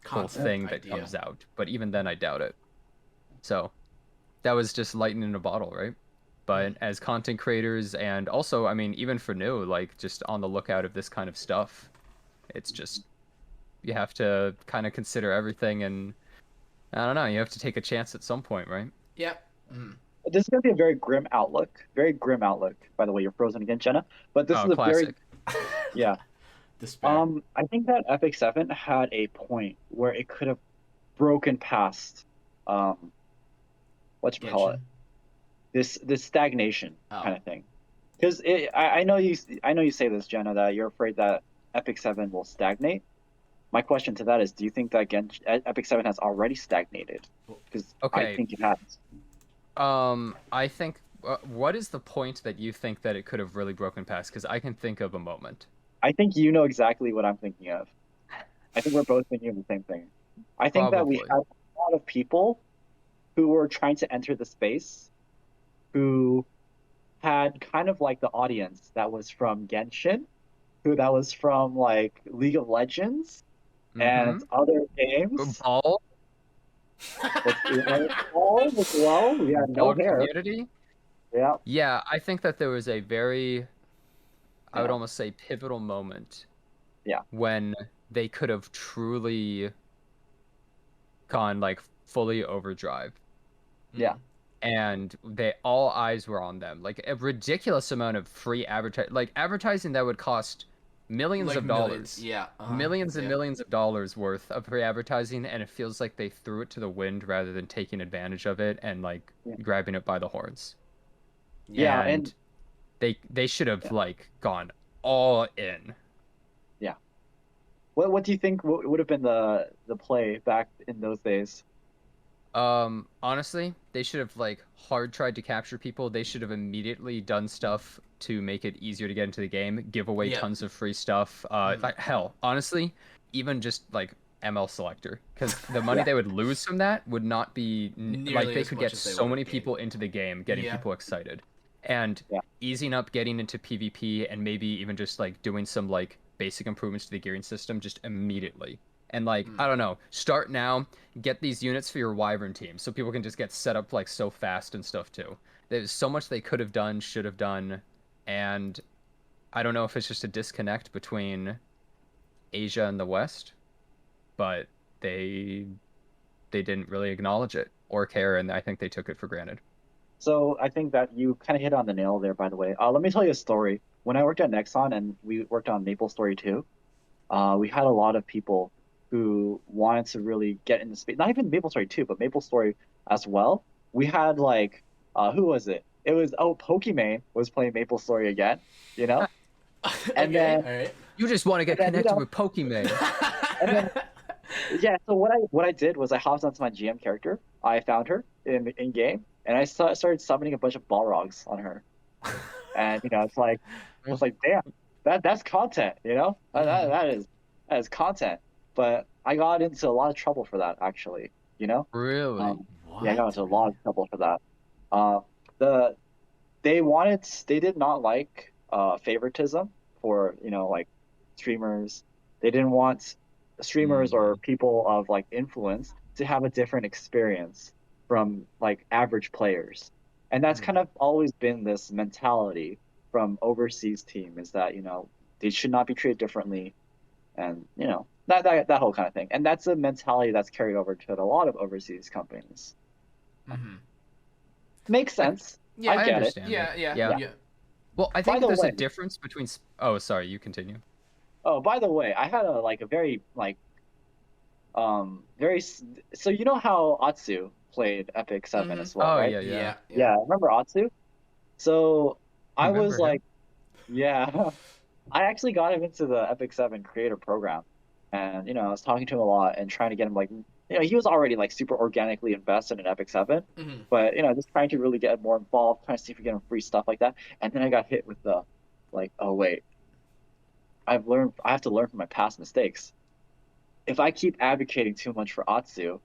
cool thing that comes out. But even then, I doubt it. So that was just lightning in a bottle, right? But as content creators, and also, I mean, even for new, like just on the lookout of this kind of stuff, it's just, you have to kind of consider everything, and I don't know, you have to take a chance at some point, right? Yep. This is gonna be a very grim outlook. Very grim outlook. By the way, you're frozen again, Jenna. But this Oh, is a very classic. yeah. Despair. I think that Epic 7 had a point where it could have broken past what you call it? Genshin. This stagnation Oh. kind of thing. Because I know you say this, Jenna, that you're afraid that Epic 7 will stagnate. My question to that is, do you think that Epic 7 has already stagnated? Because I Okay. think it has. I think. What is the point that you think that it could have really broken past? Because I can think of a moment. I think you know exactly what I'm thinking of. I think we're both thinking of the same thing. I think that we Probably. had a lot of people who were trying to enter the space who had kind of like the audience that was from Genshin, who that was from like League of Legends and Mm-hmm. other games. Ball, But all as well, we had no ball hair. community. Yeah, Yeah, I think that there was a very, I would yeah, almost say, pivotal moment yeah, when they could have truly gone like fully overdrive, yeah, and they all eyes were on them. Like a ridiculous amount of free advertising, like advertising that would cost millions Like of millions. dollars. Yeah. Millions and Yeah. millions of dollars worth of free advertising, and it feels like they threw it to the wind rather than taking advantage of it and like yeah, grabbing it by the horns. yeah, and And they should have yeah, like gone all in. yeah. What do you think would have been the play back in those days? Honestly, they should have like hard tried to capture people. They should have immediately done stuff to make it easier to get into the game, give away Yeah. tons of free stuff. Like, hell, honestly, even just like ML selector, because the money Yeah, they would lose from that would not be like Nearly they as could much get as they so would many have gained. people into the game, getting Yeah. people excited, and yeah, easing up getting into PvP, and maybe even just like doing some like basic improvements to the gearing system just immediately. And like, I don't know, start now, get these units for your Wyvern team so people can just get set up like so fast and stuff too. There's so much they could have done, should have done, and I don't know if it's just a disconnect between Asia and the West, but they they didn't really acknowledge it or care, and I think they took it for granted. So I think that you kind of hit on the nail there, by the way. Let me tell you a story. When I worked at Nexon and we worked on Maple Story 2, we had a lot of people who wanted to really get into space. Not even Maple Story 2, but Maple Story as well. We had like, who was it? It was, Pokimane was playing Maple Story again, you know? And Okay. then, All right. You just want to get and then, connected with Pokimane. and then, yeah. So what I did was I hopped onto my GM character. I found her in game, and started summoning a bunch of Balrogs on her. And it's like, I was like, damn, that's content, that is content. But I got into a lot of trouble for that, actually. You know, Really? yeah, I got What? into a lot of trouble for that. The they did not like favoritism for like streamers. They didn't want streamers or people of like influence to have a different experience from like average players. And that's kind of always been this mentality from overseas team, is that they should not be treated differently, and that whole kind of thing. And that's a mentality that's carried over to a lot of overseas companies. Mm-hmm. Makes sense. Yeah, I I get it. understand Yeah, it. yeah, Yeah. yeah. Well, I By think the there's a way, difference between. Oh, sorry, you continue. oh, by the way, I had a very like very so you know how Atsu played Epic 7 Mm-hmm. as well, Oh, right? yeah, yeah. Yeah, yeah. Yeah, remember Atsu? So I was Remember him? like, yeah, I actually got him into the Epic 7 creator program. And I was talking to him a lot and trying to get him like he was already like super organically invested in Epic 7, Mm-hmm. but just trying to really get more involved, trying to see if we get him free stuff like that. And then I got hit with the like, oh wait, I have to learn from my past mistakes. If I keep advocating too much for Atsu,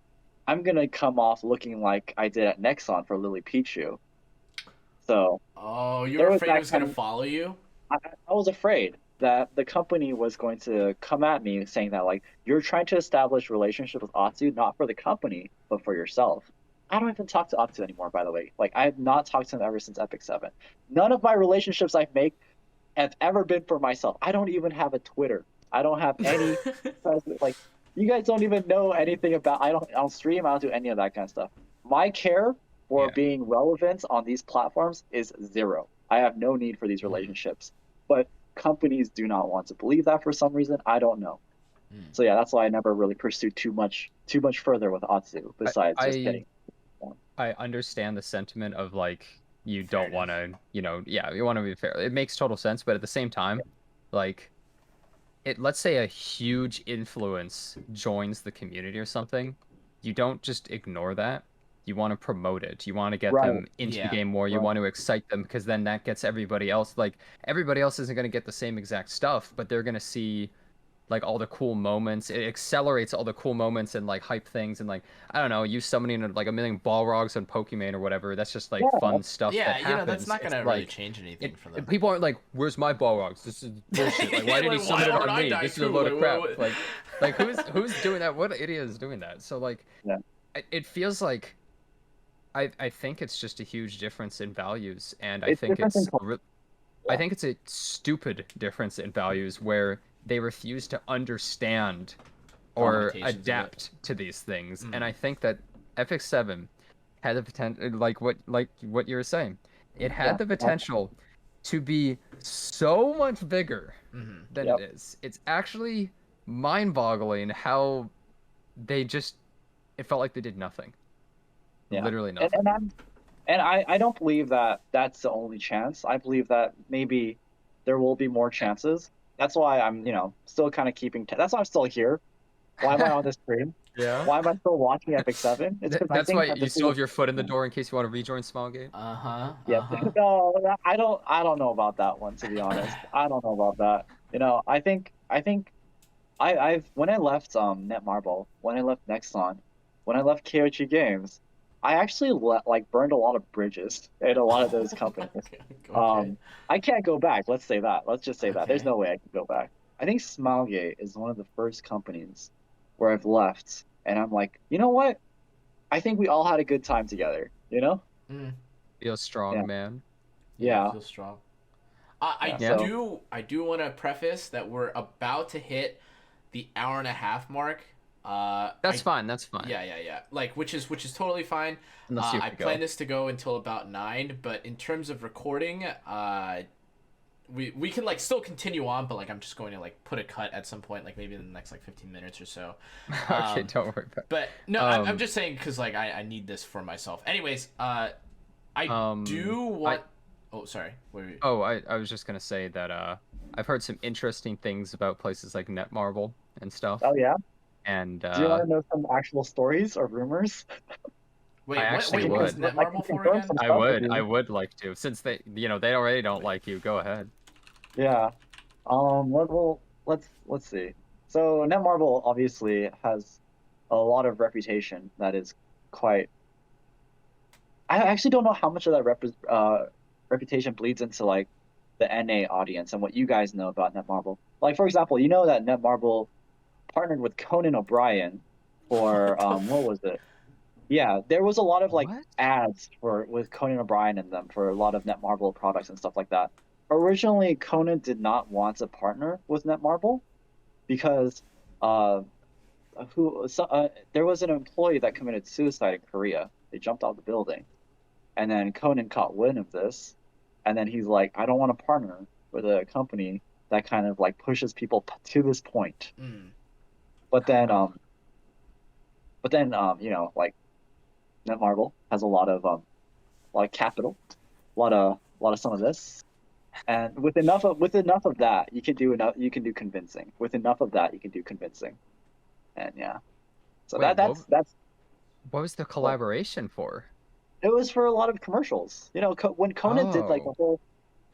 I'm gonna come off looking like I did at Nexon for Lily Pichu. So Oh, you were there was afraid it that was kind gonna of follow you? I was afraid that the company was going to come at me saying that like you're trying to establish relationship with Atsu not for the company but for yourself. I don't even talk to Atsu anymore, by the way. Like I have not talked to him ever since Epic 7. None of my relationships I make have ever been for myself. I don't even have a Twitter. I don't have any like you guys don't even know anything about I don't stream, I don't do any of that kind of stuff. My care for Yeah. being relevant on these platforms is zero. I have no need for these relationships. But companies do not want to believe that for some reason. I don't know. So yeah, that's why I never really pursued too much further with Atsu besides just I getting. I understand the sentiment of like you don't want Fairness. to, you want to be fair. It makes total sense, but at the same time, like let's say a huge influence joins the community or something, you don't just ignore that. You want to promote it. You want to get Right, them into the Yeah. game more. You right. want to excite them because then that gets everybody else. Like everybody else isn't going to get the same exact stuff, but they're going to see like all the cool moments. It accelerates all the cool moments and like hype things and like I don't know, you summoning like a million Balrogs on Pokemon or whatever. That's just like Yeah, fun stuff that Yeah, that's happens. not It's gonna really like change anything for them. people aren't like, "Where's my Balrogs? This is bullshit. Like, why did he Like, summon it aren't on I me? This is a Daiku? load of crap." What? Like who's doing that? What idiot is doing that? So like, yeah, it feels like I think it's just a huge difference in values, and it's different in culture. I think it's a stupid difference in values where they refuse to understand or Limitations of it. adapt to these things. And I think that FX7 had the potential, like what you were saying, it had Yeah, the potential to be so much bigger than yep. it is. It's actually mind-boggling how they just it felt like they did nothing. Yeah. Literally And nothing. I don't believe that that's the only chance. I believe that maybe there will be more chances. That's why I'm, still kind of keeping. That's why I'm still here. Why am I on this stream? Yeah. Why am I still watching Epic 7? It's because I That's think why that you this is still have your foot in the door in case you want to rejoin Smilegate. yeah. Uh-huh. No, I don't know about that one, to be honest. I don't know about that. I've when I left Netmarble, when I left Nexon, when I left KOG Games, I actually burned a lot of bridges in a lot of those companies. Okay. I can't go back. Let's say that. Let's just say that. There's Okay. no way I can go back. I think Smilegate is one of the first companies where I've left, and I'm like, you know what? I think we all had a good time together. You know? Mm. Feel strong, Yeah. man. Yeah, I Yeah. feel strong. I Yeah. Yeah. So I do want to preface that we're about to hit the hour and a half mark. That's fine. That's fine. Yeah. Like, which is totally fine. Unless you I have to go. plan this to go until about 9, but in terms of recording, we can like still continue on, but like I'm just going to like put a cut at some point, like maybe in the next like 15 minutes or so. Okay, don't worry about it. But no, I'm Um, just saying because like I need this for myself. Anyways, I do I- want. Oh, sorry. Wait. Oh, I was just gonna say that I've heard some interesting things about places like Netmarble and stuff. oh yeah. And Do you want to know some actual stories or rumors? Wait, I what? actually Wait, what was would. I Netmarble can for confirm again? some stuff with I you. would like to, since they already don't like you. Go ahead. Yeah. Let's see. So Netmarble obviously has a lot of reputation that is quite. I actually don't know how much of that reputation bleeds into like the NA audience and what you guys know about Netmarble. Like for example, you know that Netmarble partnered with Conan O'Brien for What the what was it? Yeah, there was a lot of like What? ads for with Conan O'Brien in them for a lot of Netmarble products and stuff like that. Originally, Conan did not want to partner with Netmarble because uh, there was an employee that committed suicide in Korea. They jumped out the building, and then Conan caught wind of this, and then he's like, I don't want to partner with a company that kind of like pushes people to this point. Mm. But then, like Netmarble has a lot of capital, a lot of some of this, and with enough of that, you can do enough. You can do convincing. With enough of that, you can do convincing, and yeah. So Wait, that's what was the well, collaboration for? it was for a lot of commercials. When Conan did like the Oh, whole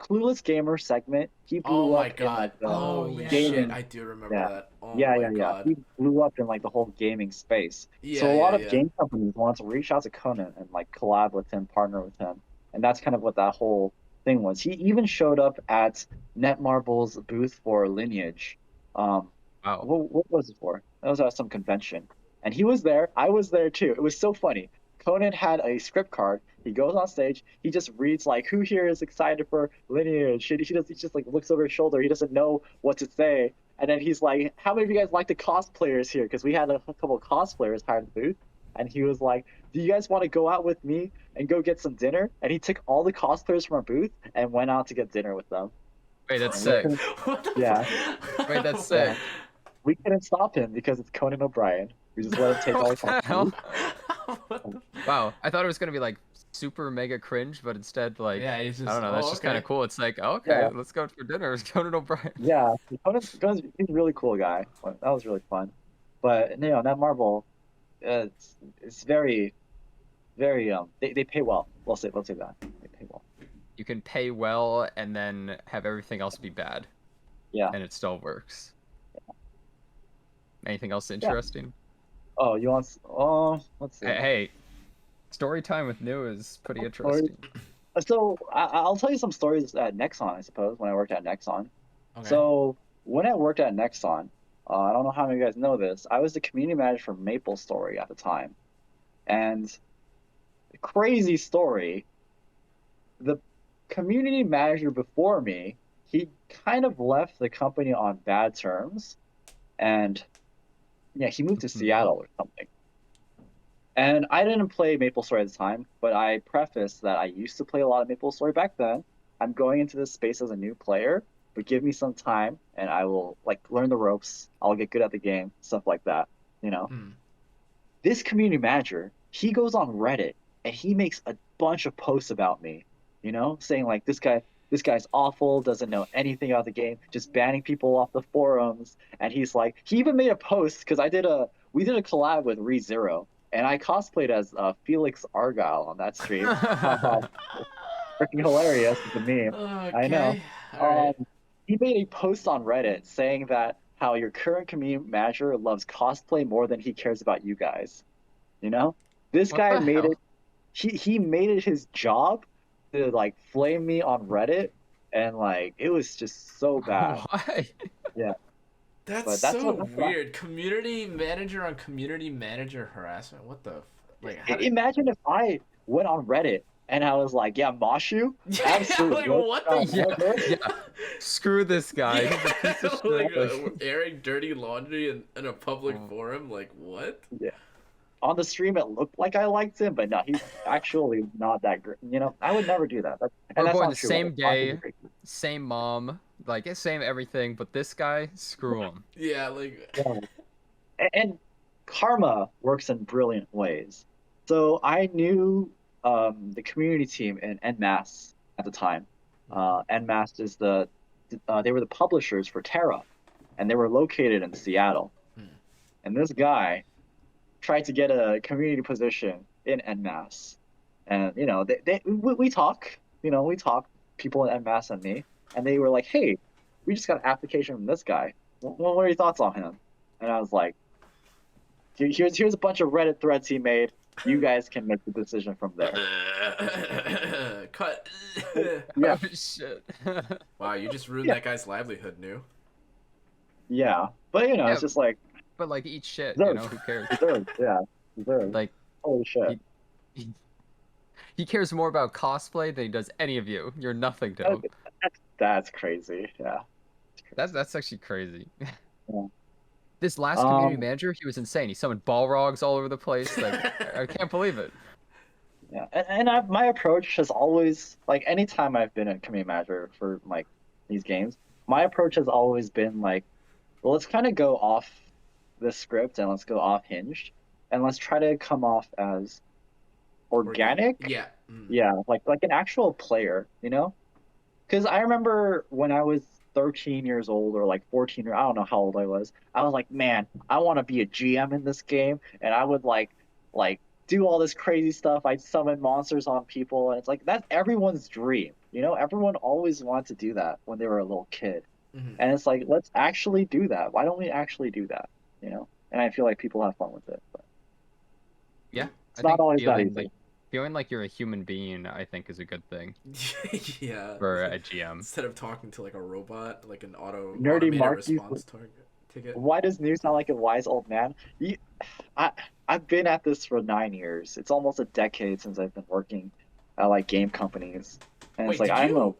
Clueless Gamer segment, he Oh blew my up in god. like the Holy shit! gaming. I do remember Yeah, that. Oh yeah, my yeah, yeah. god. He blew up in like the whole gaming space. So Yeah, a yeah, lot of yeah. game companies wanted to reach out to Conan and like collab with him, partner with him, and that's kind of what that whole thing was. He even showed up at Netmarble's booth for Lineage. Um, wow. what was it for? That was at some convention, and he was there. I was there too. It was so funny. Conan had a script card. He goes on stage. He just reads like, "Who here is excited for Lineage?" He just like looks over his shoulder. He doesn't know what to say. And then he's like, "How many of you guys like the cosplayers here?" Because we had a couple of cosplayers hired at the booth. and he was like, "Do you guys want to go out with me and go get some dinner?" And he took all the cosplayers from our booth and went out to get dinner with them. Wait, that's And we sick. couldn't, What the yeah, Wait, that's yeah, sick. we couldn't stop him because it's Conan O'Brien. We just let him take all What the the hell? cosplayers. What the- Wow, I thought it was gonna be like super mega cringe, but instead like Yeah, he's I just, don't know, that's oh, just kind okay. of cool. It's like okay, Yeah, let's go for dinner. It's Conan O'Brien. yeah. He's a really cool guy. That was really fun. But that Marvel, it's very, very they pay well. We'll say that they pay well. You can pay well and then have everything else be bad, Yeah, and it still works. Anything else yeah. interesting? Oh, you want? Oh, let's see. Hey, story time with New is pretty Oh, story. interesting. So I'll tell you some stories at Nexon, I suppose, when I worked at Nexon. Okay. So when I worked at Nexon, I don't know how many of you guys know this. I was the community manager for MapleStory at the time, and crazy story. The community manager before me, he kind of left the company on bad terms, and yeah, he moved to Seattle or something. And I didn't play MapleStory at the time, but I prefaced that I used to play a lot of MapleStory back then. I'm going into this space as a new player, but give me some time and I will like learn the ropes. I'll get good at the game, stuff like that, you know. Hmm. This community manager, he goes on Reddit and he makes a bunch of posts about me, saying like this guy's awful, doesn't know anything about the game, just banning people off the forums. And he even made a post because we did a collab with ReZero, and I cosplayed as Felix Argyle on that stream. Freaking hilarious, the meme. I know. Okay. All right. He made a post on Reddit saying that how your current community manager loves cosplay more than he cares about you guys. This What guy the made hell? it. He made it his job to like flame me on Reddit, and like it was just so bad. Why? Yeah, That's but that's so what. weird. Community manager on community manager harassment. What the? Like, how did? Imagine if I went on Reddit and I was like, "Yeah, Moshu, Yeah, absolutely." like what the? Yeah, yeah. Screw this guy. He's a piece of Like shit. airing dirty laundry in a public forum. Like what? Yeah. On the stream, it looked like I liked him, but no, he's actually not that great. I would never do that. And We're that's born not the true. same Like, he's a day, great- same mom, like same everything, but this guy, screw him. Yeah, like. Yeah. And karma works in brilliant ways. So I knew the community team in NMAS at the time. NMAS is they were the publishers for Terra, and they were located in Seattle. Hmm. And this guy tried to get a community position in NMAS. And we talk, people in NMAS and me, and they were like, "Hey, we just got an application from this guy. What are your thoughts on him?" And I was like, here's a bunch of Reddit threads he made. You guys can make the decision from there. Cut. Yeah, Oh shit. Wow, you just ruined Yeah. that guy's livelihood, new. yeah. But Yeah. it's just like But like eat shit, deserved. who cares? Deserved. Yeah, deserved. Like Holy shit. he cares more about cosplay than he does any of you. You're nothing to him. That's crazy. Yeah. That's actually crazy. Yeah. This last community Um, manager, he was insane. He summoned Balrogs all over the place. Like I can't believe it. Yeah, and my approach has always like anytime I've been a community manager for like these games, my approach has always been like, well, let's kind of go off the script and let's go off hinged, and let's try to come off as organic. Yeah. Mm. Yeah, like an actual player, Because I remember when I was 13 years old or like 14 or I don't know how old I was like, man, I want to be a GM in this game, and I would like do all this crazy stuff. I'd summon monsters on people, and it's like that's everyone's dream. Everyone always wanted to do that when they were a little kid. Mhm. And it's like, let's actually do that. Why don't we actually do that? And I feel like people have fun with it. But Yeah. it's not always that easy. Feeling like you're a human being, I think, is a good thing Yeah. for a GM. Instead of talking to like a robot, like an Nerdy automated Mark response ticket. Why does New sound like a wise old man? I've been at this for 9 years. It's almost a decade since I've been working at like game companies, and it's Wait, like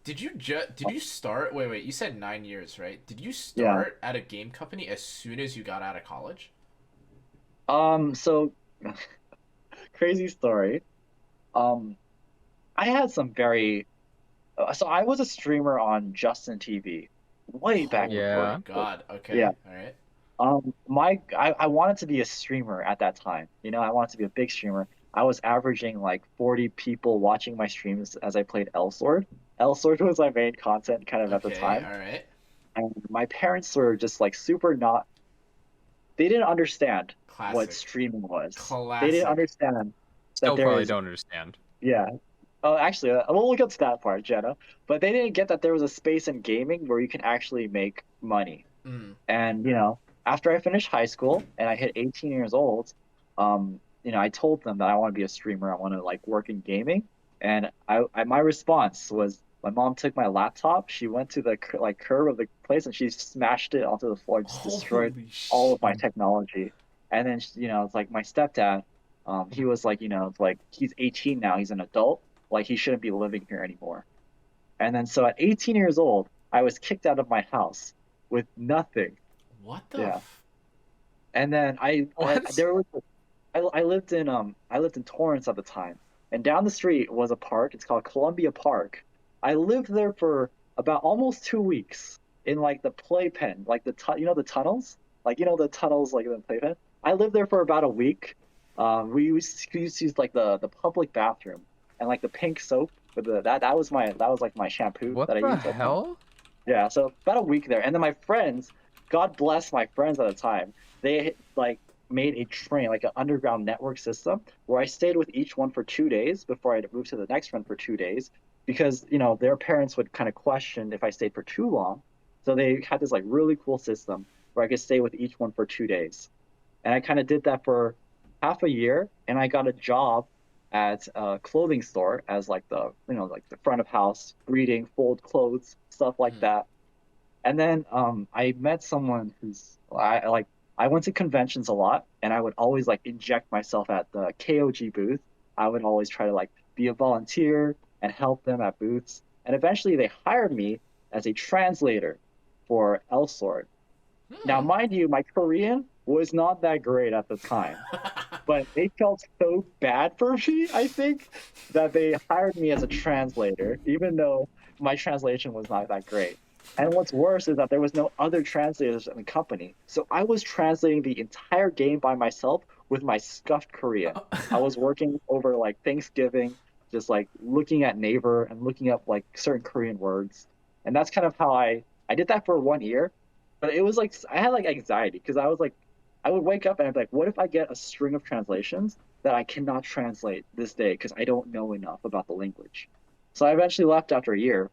did you start? Wait. You said 9 years, right? Did you start at a game company as soon as you got out of college? So Crazy story. Um, I had some very so I was a streamer on Justin TV way back Oh before. my Yeah. God. Yeah. Okay. All right. I wanted to be a streamer at that time. You know, I wanted to be a big streamer. I was averaging like 40 people watching my streams as I played Elsword. Elsword was my main content kind of at the Okay. time. All right. And my parents were just like super not, they didn't understand what Classic. streaming was. They didn't Classic. understand that Still there probably is, don't understand. yeah. Oh, actually, we'll get to that part, Jenna. But they didn't get that there was a space in gaming where you can actually make money. Mm. And, after I finished high school and I hit 18 years old, I told them that I want to be a streamer. I want to like work in gaming. And my response was my mom took my laptop. She went to the like curb of the place and she smashed it onto the floor, just destroyed Holy all of shit. my technology. And then, it's like my stepdad, he was like, it's like he's 18 now. He's an adult. Like he shouldn't be living here anymore. And then so at 18 years old, I was kicked out of my house with nothing. What the? Yeah. And then What? there was I lived in Torrance at the time, and down the street was a park. It's called Columbia Park. I lived there for about almost 2 weeks in like the playpen, like the tunnels, like the tunnels like in the playpen. I lived there for about a week. We used to use like the public bathroom and like the pink soap with the that was like my shampoo What that I the used at the time. hell? Yeah, so about a week there. And then my friends, God bless my friends at the time, they like made a train, like an underground network system, where I stayed with each one for 2 days before I moved to the next one for 2 days, because their parents would kind of question if I stayed for too long. So they had this like really cool system where I could stay with each one for 2 days. And I kind of did that for half a year, and I got a job at a clothing store as like like the front of house, greeting, fold clothes, stuff like Mm. that. And then I met someone who's I went to conventions a lot, and I would always like inject myself at the KOG booth. I would always try to like be a volunteer and help them at booths. And eventually they hired me as a translator for Elsword. Now, Hmm. mind you, my Korean was not that great at the time, but they felt so bad for me, I think, that they hired me as a translator, even though my translation was not that great. And what's worse is that there was no other translators in the company. So I was translating the entire game by myself with my scuffed Korean. I was working over like Thanksgiving, just like looking at Naver and looking up like certain Korean words. And that's kind of how I did that for 1 year. But it was like I had like anxiety because I was like I would wake up and I'd be like, what if I get a string of translations that I cannot translate this day because I don't know enough about the language? So I eventually left after a year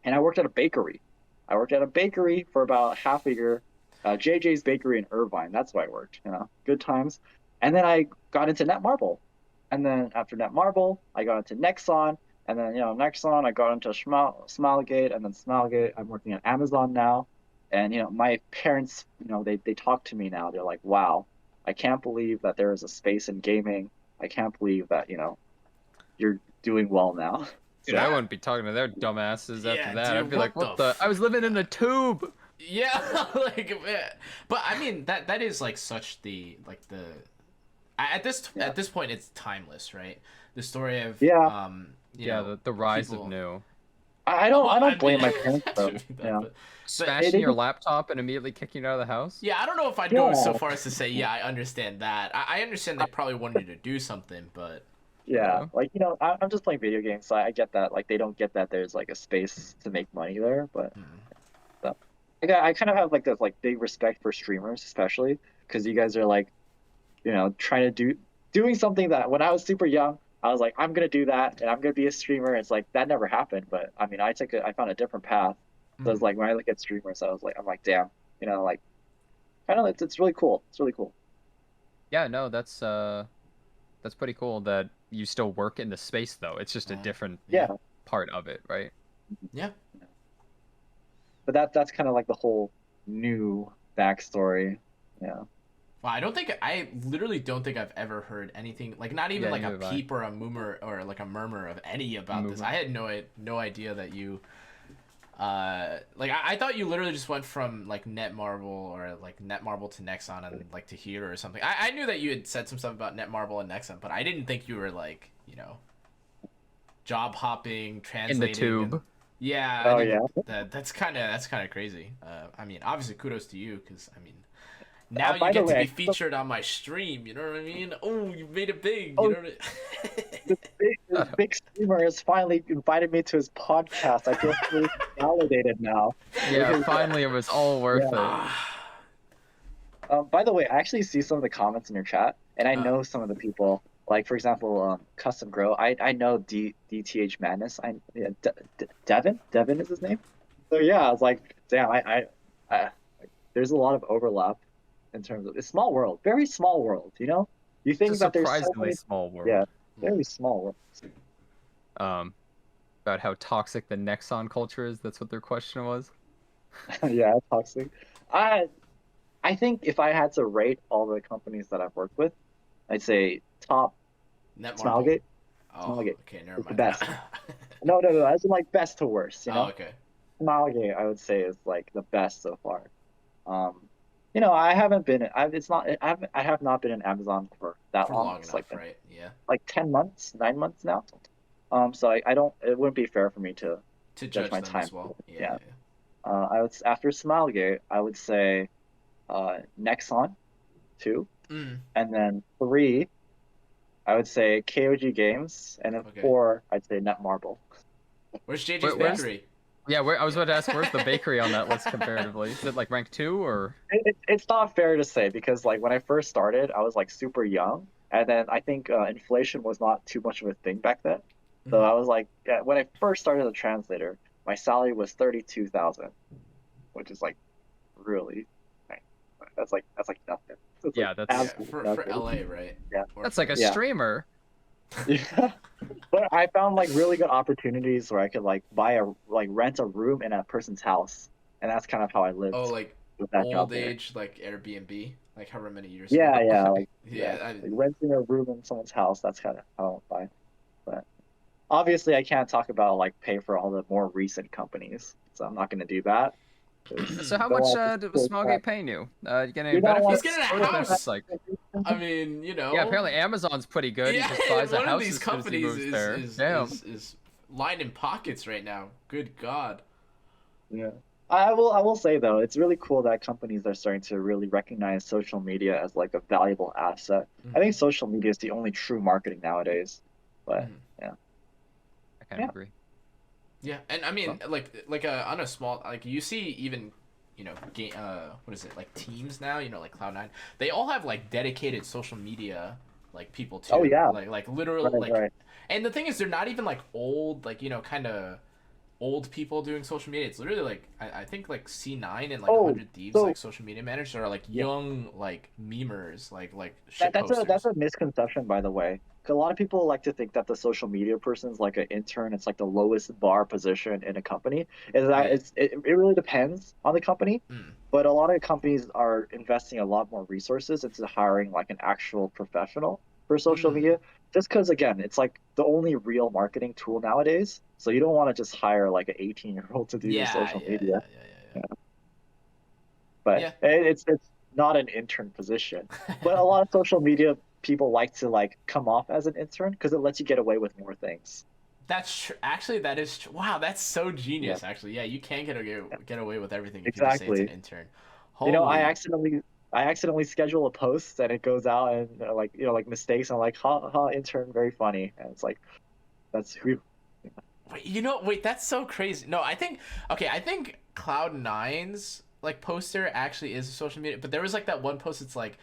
and I worked at a bakery. I worked at a bakery for about half a year, JJ's Bakery in Irvine. That's where I worked, good times. And then I got into Netmarble. And then after Netmarble, I got into Nexon. And then, Nexon, I got into Smilegate. And then Smilegate, I'm working at Amazon now. And, my parents, they talk to me now. They're like, wow, I can't believe that there is a space in gaming. I can't believe that, you're doing well now. Dude, I So, wouldn't be talking to their dumbasses after Yeah, that. I'd dude. be like, What what the? the? I was living in a tube. Yeah, like, man. But I mean that is like such the yeah. at this point it's timeless, right? The story of Yeah. Yeah, the rise of people. new. I Oh, don't well, I I don't mean, blame my parents not though. doing that, Yeah. but Smashing They your just laptop and immediately kicking you out of the house? yeah, I don't know if I'd go so yeah. far as to say yeah, I understand that. I understand they probably wanted you to do something, but Yeah. Yeah. Like, I'm just playing video games, so I get that. Like they don't get that there's like a space to make money there, but mm, so I kind of have like this like big respect for streamers, especially because you guys are like, trying to doing something that when I was super young, I was like, I'm gonna do that and I'm gonna be a streamer. It's like that never happened, but I mean, I found a different path. So it's mm. like when I look at streamers, I'm like, damn, like kind of it's really cool. It's really cool. Yeah, no, that's pretty cool that you still work in the space though. It's just a uh, different yeah, Yeah. part of it, right? yeah. But that's kind of like the whole new backstory. Yeah. Well, I literally don't think I've ever heard anything like not even Yeah, like a neither have I. peep or a murmur or like a murmur of any about this. Movement. I had no idea that you Like I thought you literally just went from like Netmarble or like Netmarble to Nexon and like to here or something. I knew that you had said some stuff about Netmarble and Nexon, but I didn't think you were like, you know, job hopping, In translating. the tube. Yeah. Oh, I yeah. that's kind of crazy. I mean, obviously kudos to you because I mean, now you By the get to way, be featured on my stream. You know what I mean? Oh, you made it big. Oh, You know what I this big streamer has finally invited me to his podcast. I feel really validated now. Yeah, finally it was all worth it. Ah. By the way, I actually see some of the comments in your chat, and I know some of the people. Like for example, Custom Grow. I know DTH Madness. Devin. Devin is his name. So yeah, I was like, damn. I there's a lot of overlap in terms of it's small world, very small world. You know, you think It's a that there's so surprisingly many. small world. Yeah, very small world. About how toxic the Nexon culture is. That's what their question was. Yeah, toxic. I I think if I had to rate all the companies that I've worked with, I'd say top Netmarble. Smilegate. Oh, Smilegate okay, never is the mind. best. No, as in like best to worst, you know? Oh, okay. Smilegate, I would say, is like the best so far. You know, I haven't been. I have not been in Amazon for that For long. long It's enough, like right? Yeah. like 10 months, 9 months now. So I don't. It wouldn't be fair for me to To judge judge my them time. as well. Yeah. Yeah. Yeah. I would after Smilegate, I would say Nexon, 2, Mm. and then 3, I would say KOG Games, and then Okay. 4, I'd say Netmarble. Where's JJ's Where's- Bakery? Yeah, I was about to ask, where's the bakery on that list comparatively? Is it like rank 2 or? It's not fair to say because like when I first started, I was like super young, and then I think inflation was not too much of a thing back then. So Mhm. I was like, yeah, when I first started as a translator, my salary was 32,000, which is like really, that's like nothing. It's Yeah, like that's- Yeah, absolutely for nothing. LA, right? Yeah. Or That's for- like a Yeah. streamer. Yeah. But I found like really good opportunities where I could like rent a room in a person's house, and that's kind of how I lived Oh, like with that job old there. age, like Airbnb, like however many years. Yeah, ago. yeah, like, Yeah. like renting a room in someone's house. That's kind of how I went by. But obviously, I can't talk about like pay for all the more recent companies, so I'm not going to do that. 'cause So how don't much want to was spoil Smilegate paying you? You getting any You don't want- benefits? He's getting a What are the house. benefits like? I mean, you know. Yeah, apparently Amazon's pretty good. Yeah, he just buys a one house of these as soon as he companies moves there. is, Damn. is lined in pockets right now. Good God. Yeah. I will say though, it's really cool that companies are starting to really recognize social media as like a valuable asset. I think social media is the only true marketing nowadays. But Mhm. yeah. I kind of Yeah. agree. Yeah, and I mean, like on a small, like you see even, you know, what is it, like teams now, you know, like Cloud9, they all have like dedicated social media like people too. Oh, yeah. Like literal Right, like, right. and the thing is, they're not even like old, like, you know, kind of old people doing social media. It's literally like I think like C9 and like Oh, 100 Thieves, so- like social media managers are like Yeah. young like memers, like shit That's posters. a misconception, by the way. 'Cause a lot of people like to think that the social media person is like an intern. It's like the lowest bar position in a company. Is that Yeah. it really depends on the company. Mm. But a lot of companies are investing a lot more resources into hiring like an actual professional for social Mm. media. Just because, again, it's like the only real marketing tool nowadays. So you don't want to just hire like an 18-year-old to do your Yeah, social yeah, media. yeah. But Yeah. it's not an intern position. But a lot of social media people like to like come off as an intern because it lets you get away with more things. That's true. Actually, that is true. Wow, that's so genius. Actually, yeah, you can get away with everything if you just say it's an Exactly. intern. You know, Holy- I accidentally schedule a post and it goes out and like like mistakes. And I'm like, ha, intern, very funny. And it's like, that's who. Wait, that's so crazy. No, I think Cloud9's like poster actually is social media, but there was like that one post. It's like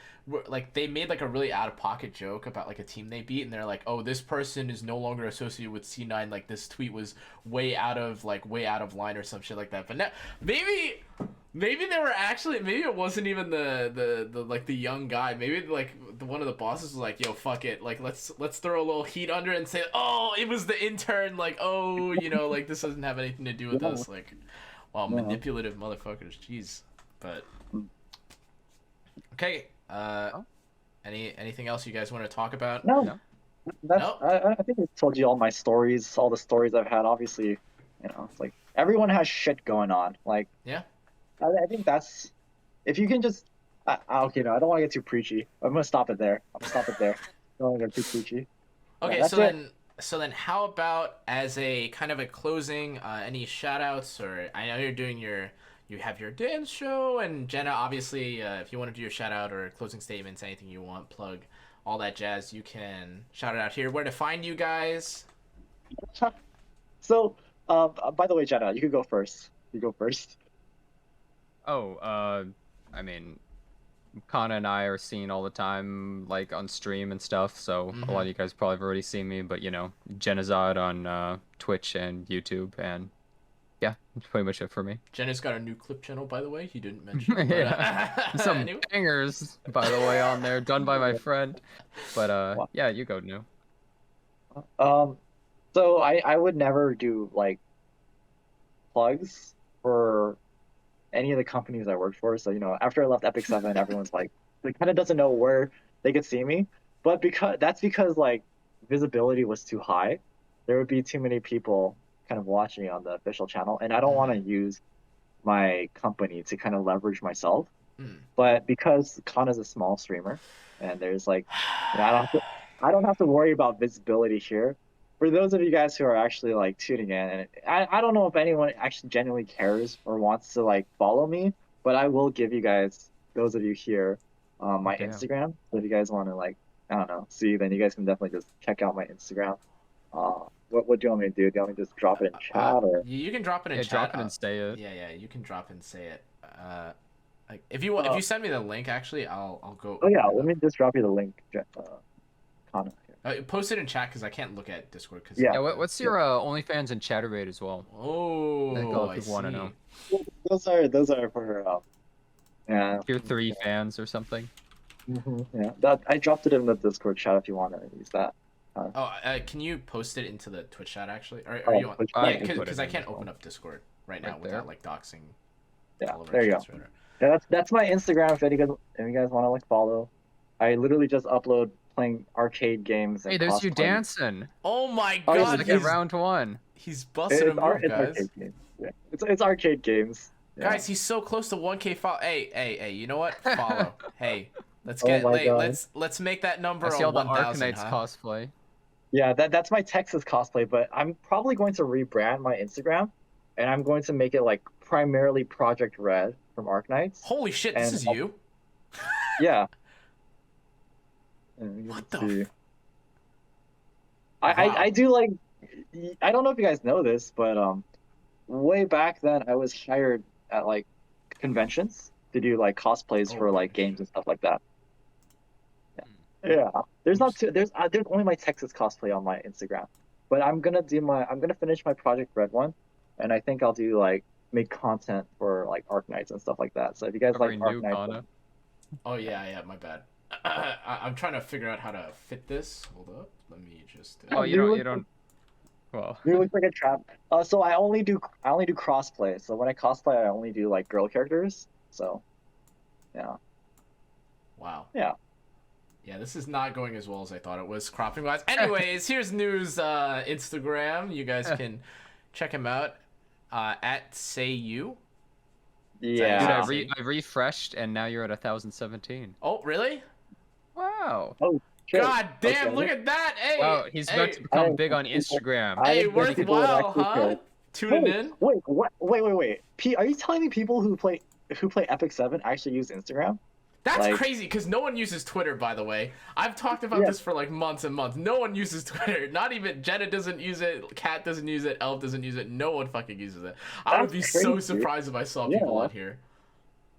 they made like a really out of pocket joke about like a team they beat, and they're like, oh, this person is no longer associated with C9. Like this tweet was way out of line or some shit like that. But now maybe they were actually, maybe it wasn't even the like the young guy. Maybe like one of the bosses was like, yo, fuck it, like let's throw a little heat under it and say, oh, it was the intern. Like, oh, you know, like this doesn't have anything to do with us. Like, wow, No. manipulative motherfuckers. Jeez. But okay. Anything else you guys want to talk about? No, No. that's No. I think I told you all my stories, all the stories I've had. Obviously, you know, it's like everyone has shit going on. Like, Yeah. I think that's if you can just okay, no, I don't want to get too preachy. I'm gonna stop it there. I'm gonna stop it there. I don't want to get too preachy. Yeah, Okay, that's it. so then how about as a kind of a closing, any shout outs, or I know you're doing you have your dance show, and Jenna, obviously, if you want to do your shout out or closing statements, anything you want, plug, all that jazz, you can shout it out here. Where to find you guys? So, by the way, Jenna, you could go first. You go first. Oh, I mean, Kana and I are seen all the time, like on stream and stuff. So a lot of you guys probably have already seen me, but you know, Jenazad on Twitch and YouTube, and yeah, that's pretty much it for me. Jenna's got a new clip channel, by the way. He didn't mention. But, Yeah, some anyway. bangers, by the way, on there, done by my friend. But Wow. yeah, you go, New. So I would never do like plugs for any of the companies I worked for. So, after I left Epic 7, everyone's like, they kind of doesn't know where they could see me. But because like visibility was too high, there would be too many people kind of watching me on the official channel. And I don't want to use my company to kind of leverage myself. But because Kana's a small streamer and there's like, I don't have to worry about visibility here. For those of you guys who are actually like tuning in, and I don't know if anyone actually genuinely cares or wants to like follow me, but I will give you guys, those of you here, my Damn. Instagram. So if you guys want to like, I don't know, see, then you guys can definitely just check out my Instagram. What do you want me to do? Do you want me to just drop it in chat or? You can drop it in Yeah, chat. drop it and say it. Yeah, you can drop and say it. Like if you send me the link, actually, I'll go. Oh yeah, let me just drop you the link, Kana. Post it in chat because I can't look at Discord. Cause Yeah. What's your OnlyFans and chatter rate as well? Oh, I think a lot of I people want to see. know. Those are for yeah. Tier 3 fans or something. Yeah, that I dropped it in the Discord chat if you want to use that. Can you post it into the Twitch chat actually? Or Oh, are you on? Twitch I Yeah, can put because it I in can't as well. open up Discord right now Right there. without like doxing. Yeah, all of our there you go. chats or whatever. Yeah, that's my Instagram. If you guys want to like follow, I literally just upload playing arcade games and Hey, there's you cosplaying. dancing. Oh my Oh, yeah, god, Like at round 1. he's busting a move, It's guys. arcade games. Yeah, it's arcade games. Yeah. Guys, he's so close to 1K follow. Hey, you know what? Follow. Hey, let's Oh get my God. let's make that number I see all the 1,000, Arkanites huh? cosplay. Yeah, that's my Texas cosplay, but I'm probably going to rebrand my Instagram, and I'm going to make it like primarily Project Red from Arknights. Holy shit, this And is you? Yeah. What the see. f- I Wow. do like I don't know if you guys know this, but way back then I was hired at like conventions to do like cosplays Oh for my like gosh. games and stuff like that. Yeah. There's not too there's only my Texas cosplay on my Instagram. But I'm gonna finish my Project Red one, and I think I'll do like make content for like Arknights and stuff like that. So if you guys like Very new, Arknights, Kana. Oh yeah, my bad. I'm trying to figure out how to fit this. Hold up. Let me just Oh, you you look- don't. Well, you look like a trap. So I only do crossplay. So when I cosplay, I only do like girl characters. So yeah. Wow. Yeah. Yeah, this is not going as well as I thought it was cropping wise. Anyways, here's News Instagram. You guys can check him out at Say You. Yeah. dude, I refreshed and now you're at 1,017. Oh, really? Wow. Sure. God damn, Okay. look at that. Hey. Wow, he's hey, about to become I- big on Instagram. I hey, didn't think people would worthwhile, actually huh? care. Tuning Wait, in. wait. Are you telling me people who play Epic 7 actually use Instagram? That's Like- crazy because no one uses Twitter, by the way. I've talked about Yeah. this for like months and months. No one uses Twitter. Not even Jenna doesn't use it. Kat doesn't use it. Elf doesn't use it. No one fucking uses it. I would That's be so crazy. surprised if I saw people Yeah. on here.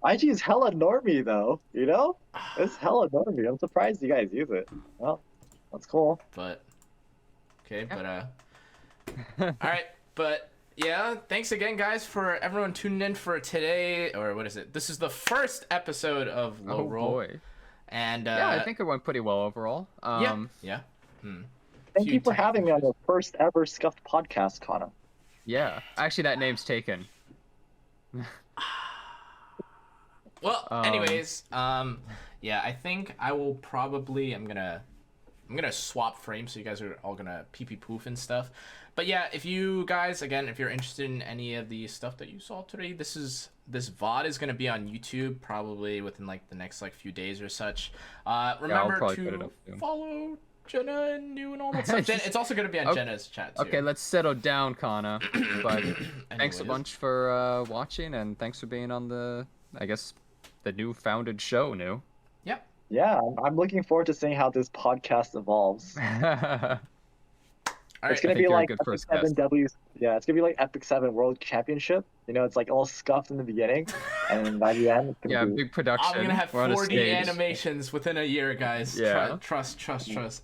IG is hella normie though, you know? It's hella normie. I'm surprised you guys use it. Well, that's cool. But okay, but all right, but yeah, thanks again, guys, for everyone tuning in for today. Or what is it? This is the first episode of Low Oh Roll, boy. and Yeah, I think it went pretty well overall. yeah. Thank Few you for tech having me on issues. the first ever Scuffed podcast, Connor. Yeah. Actually, that name's taken. Well, anyways, yeah, I think I will probably. I'm gonna I'm gonna swap frames so you guys are all gonna pee pee poof and stuff. But yeah, if you guys, again, if you're interested in any of the stuff that you saw today, this VOD is gonna be on YouTube probably within like the next like few days or such. Remember to follow Jenna and New and all that stuff. It's also gonna be on Jenna's chat too. Okay, let's settle down, Cannaaaa. But thanks a bunch for watching, and thanks for being on the, I guess, the new founded show, New. Yep. Yeah, I'm looking forward to seeing how this podcast evolves. All it's right. gonna be like Epic 7 W. Yeah, it's gonna be like Epic 7 World Championship. You know, it's like all scuffed in the beginning, and by the end, it's gonna be... big production. I'm gonna have 40 animations within a year, guys. Yeah. Trust.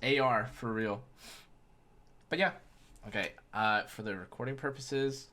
AR for real. But yeah, okay. For the recording purposes,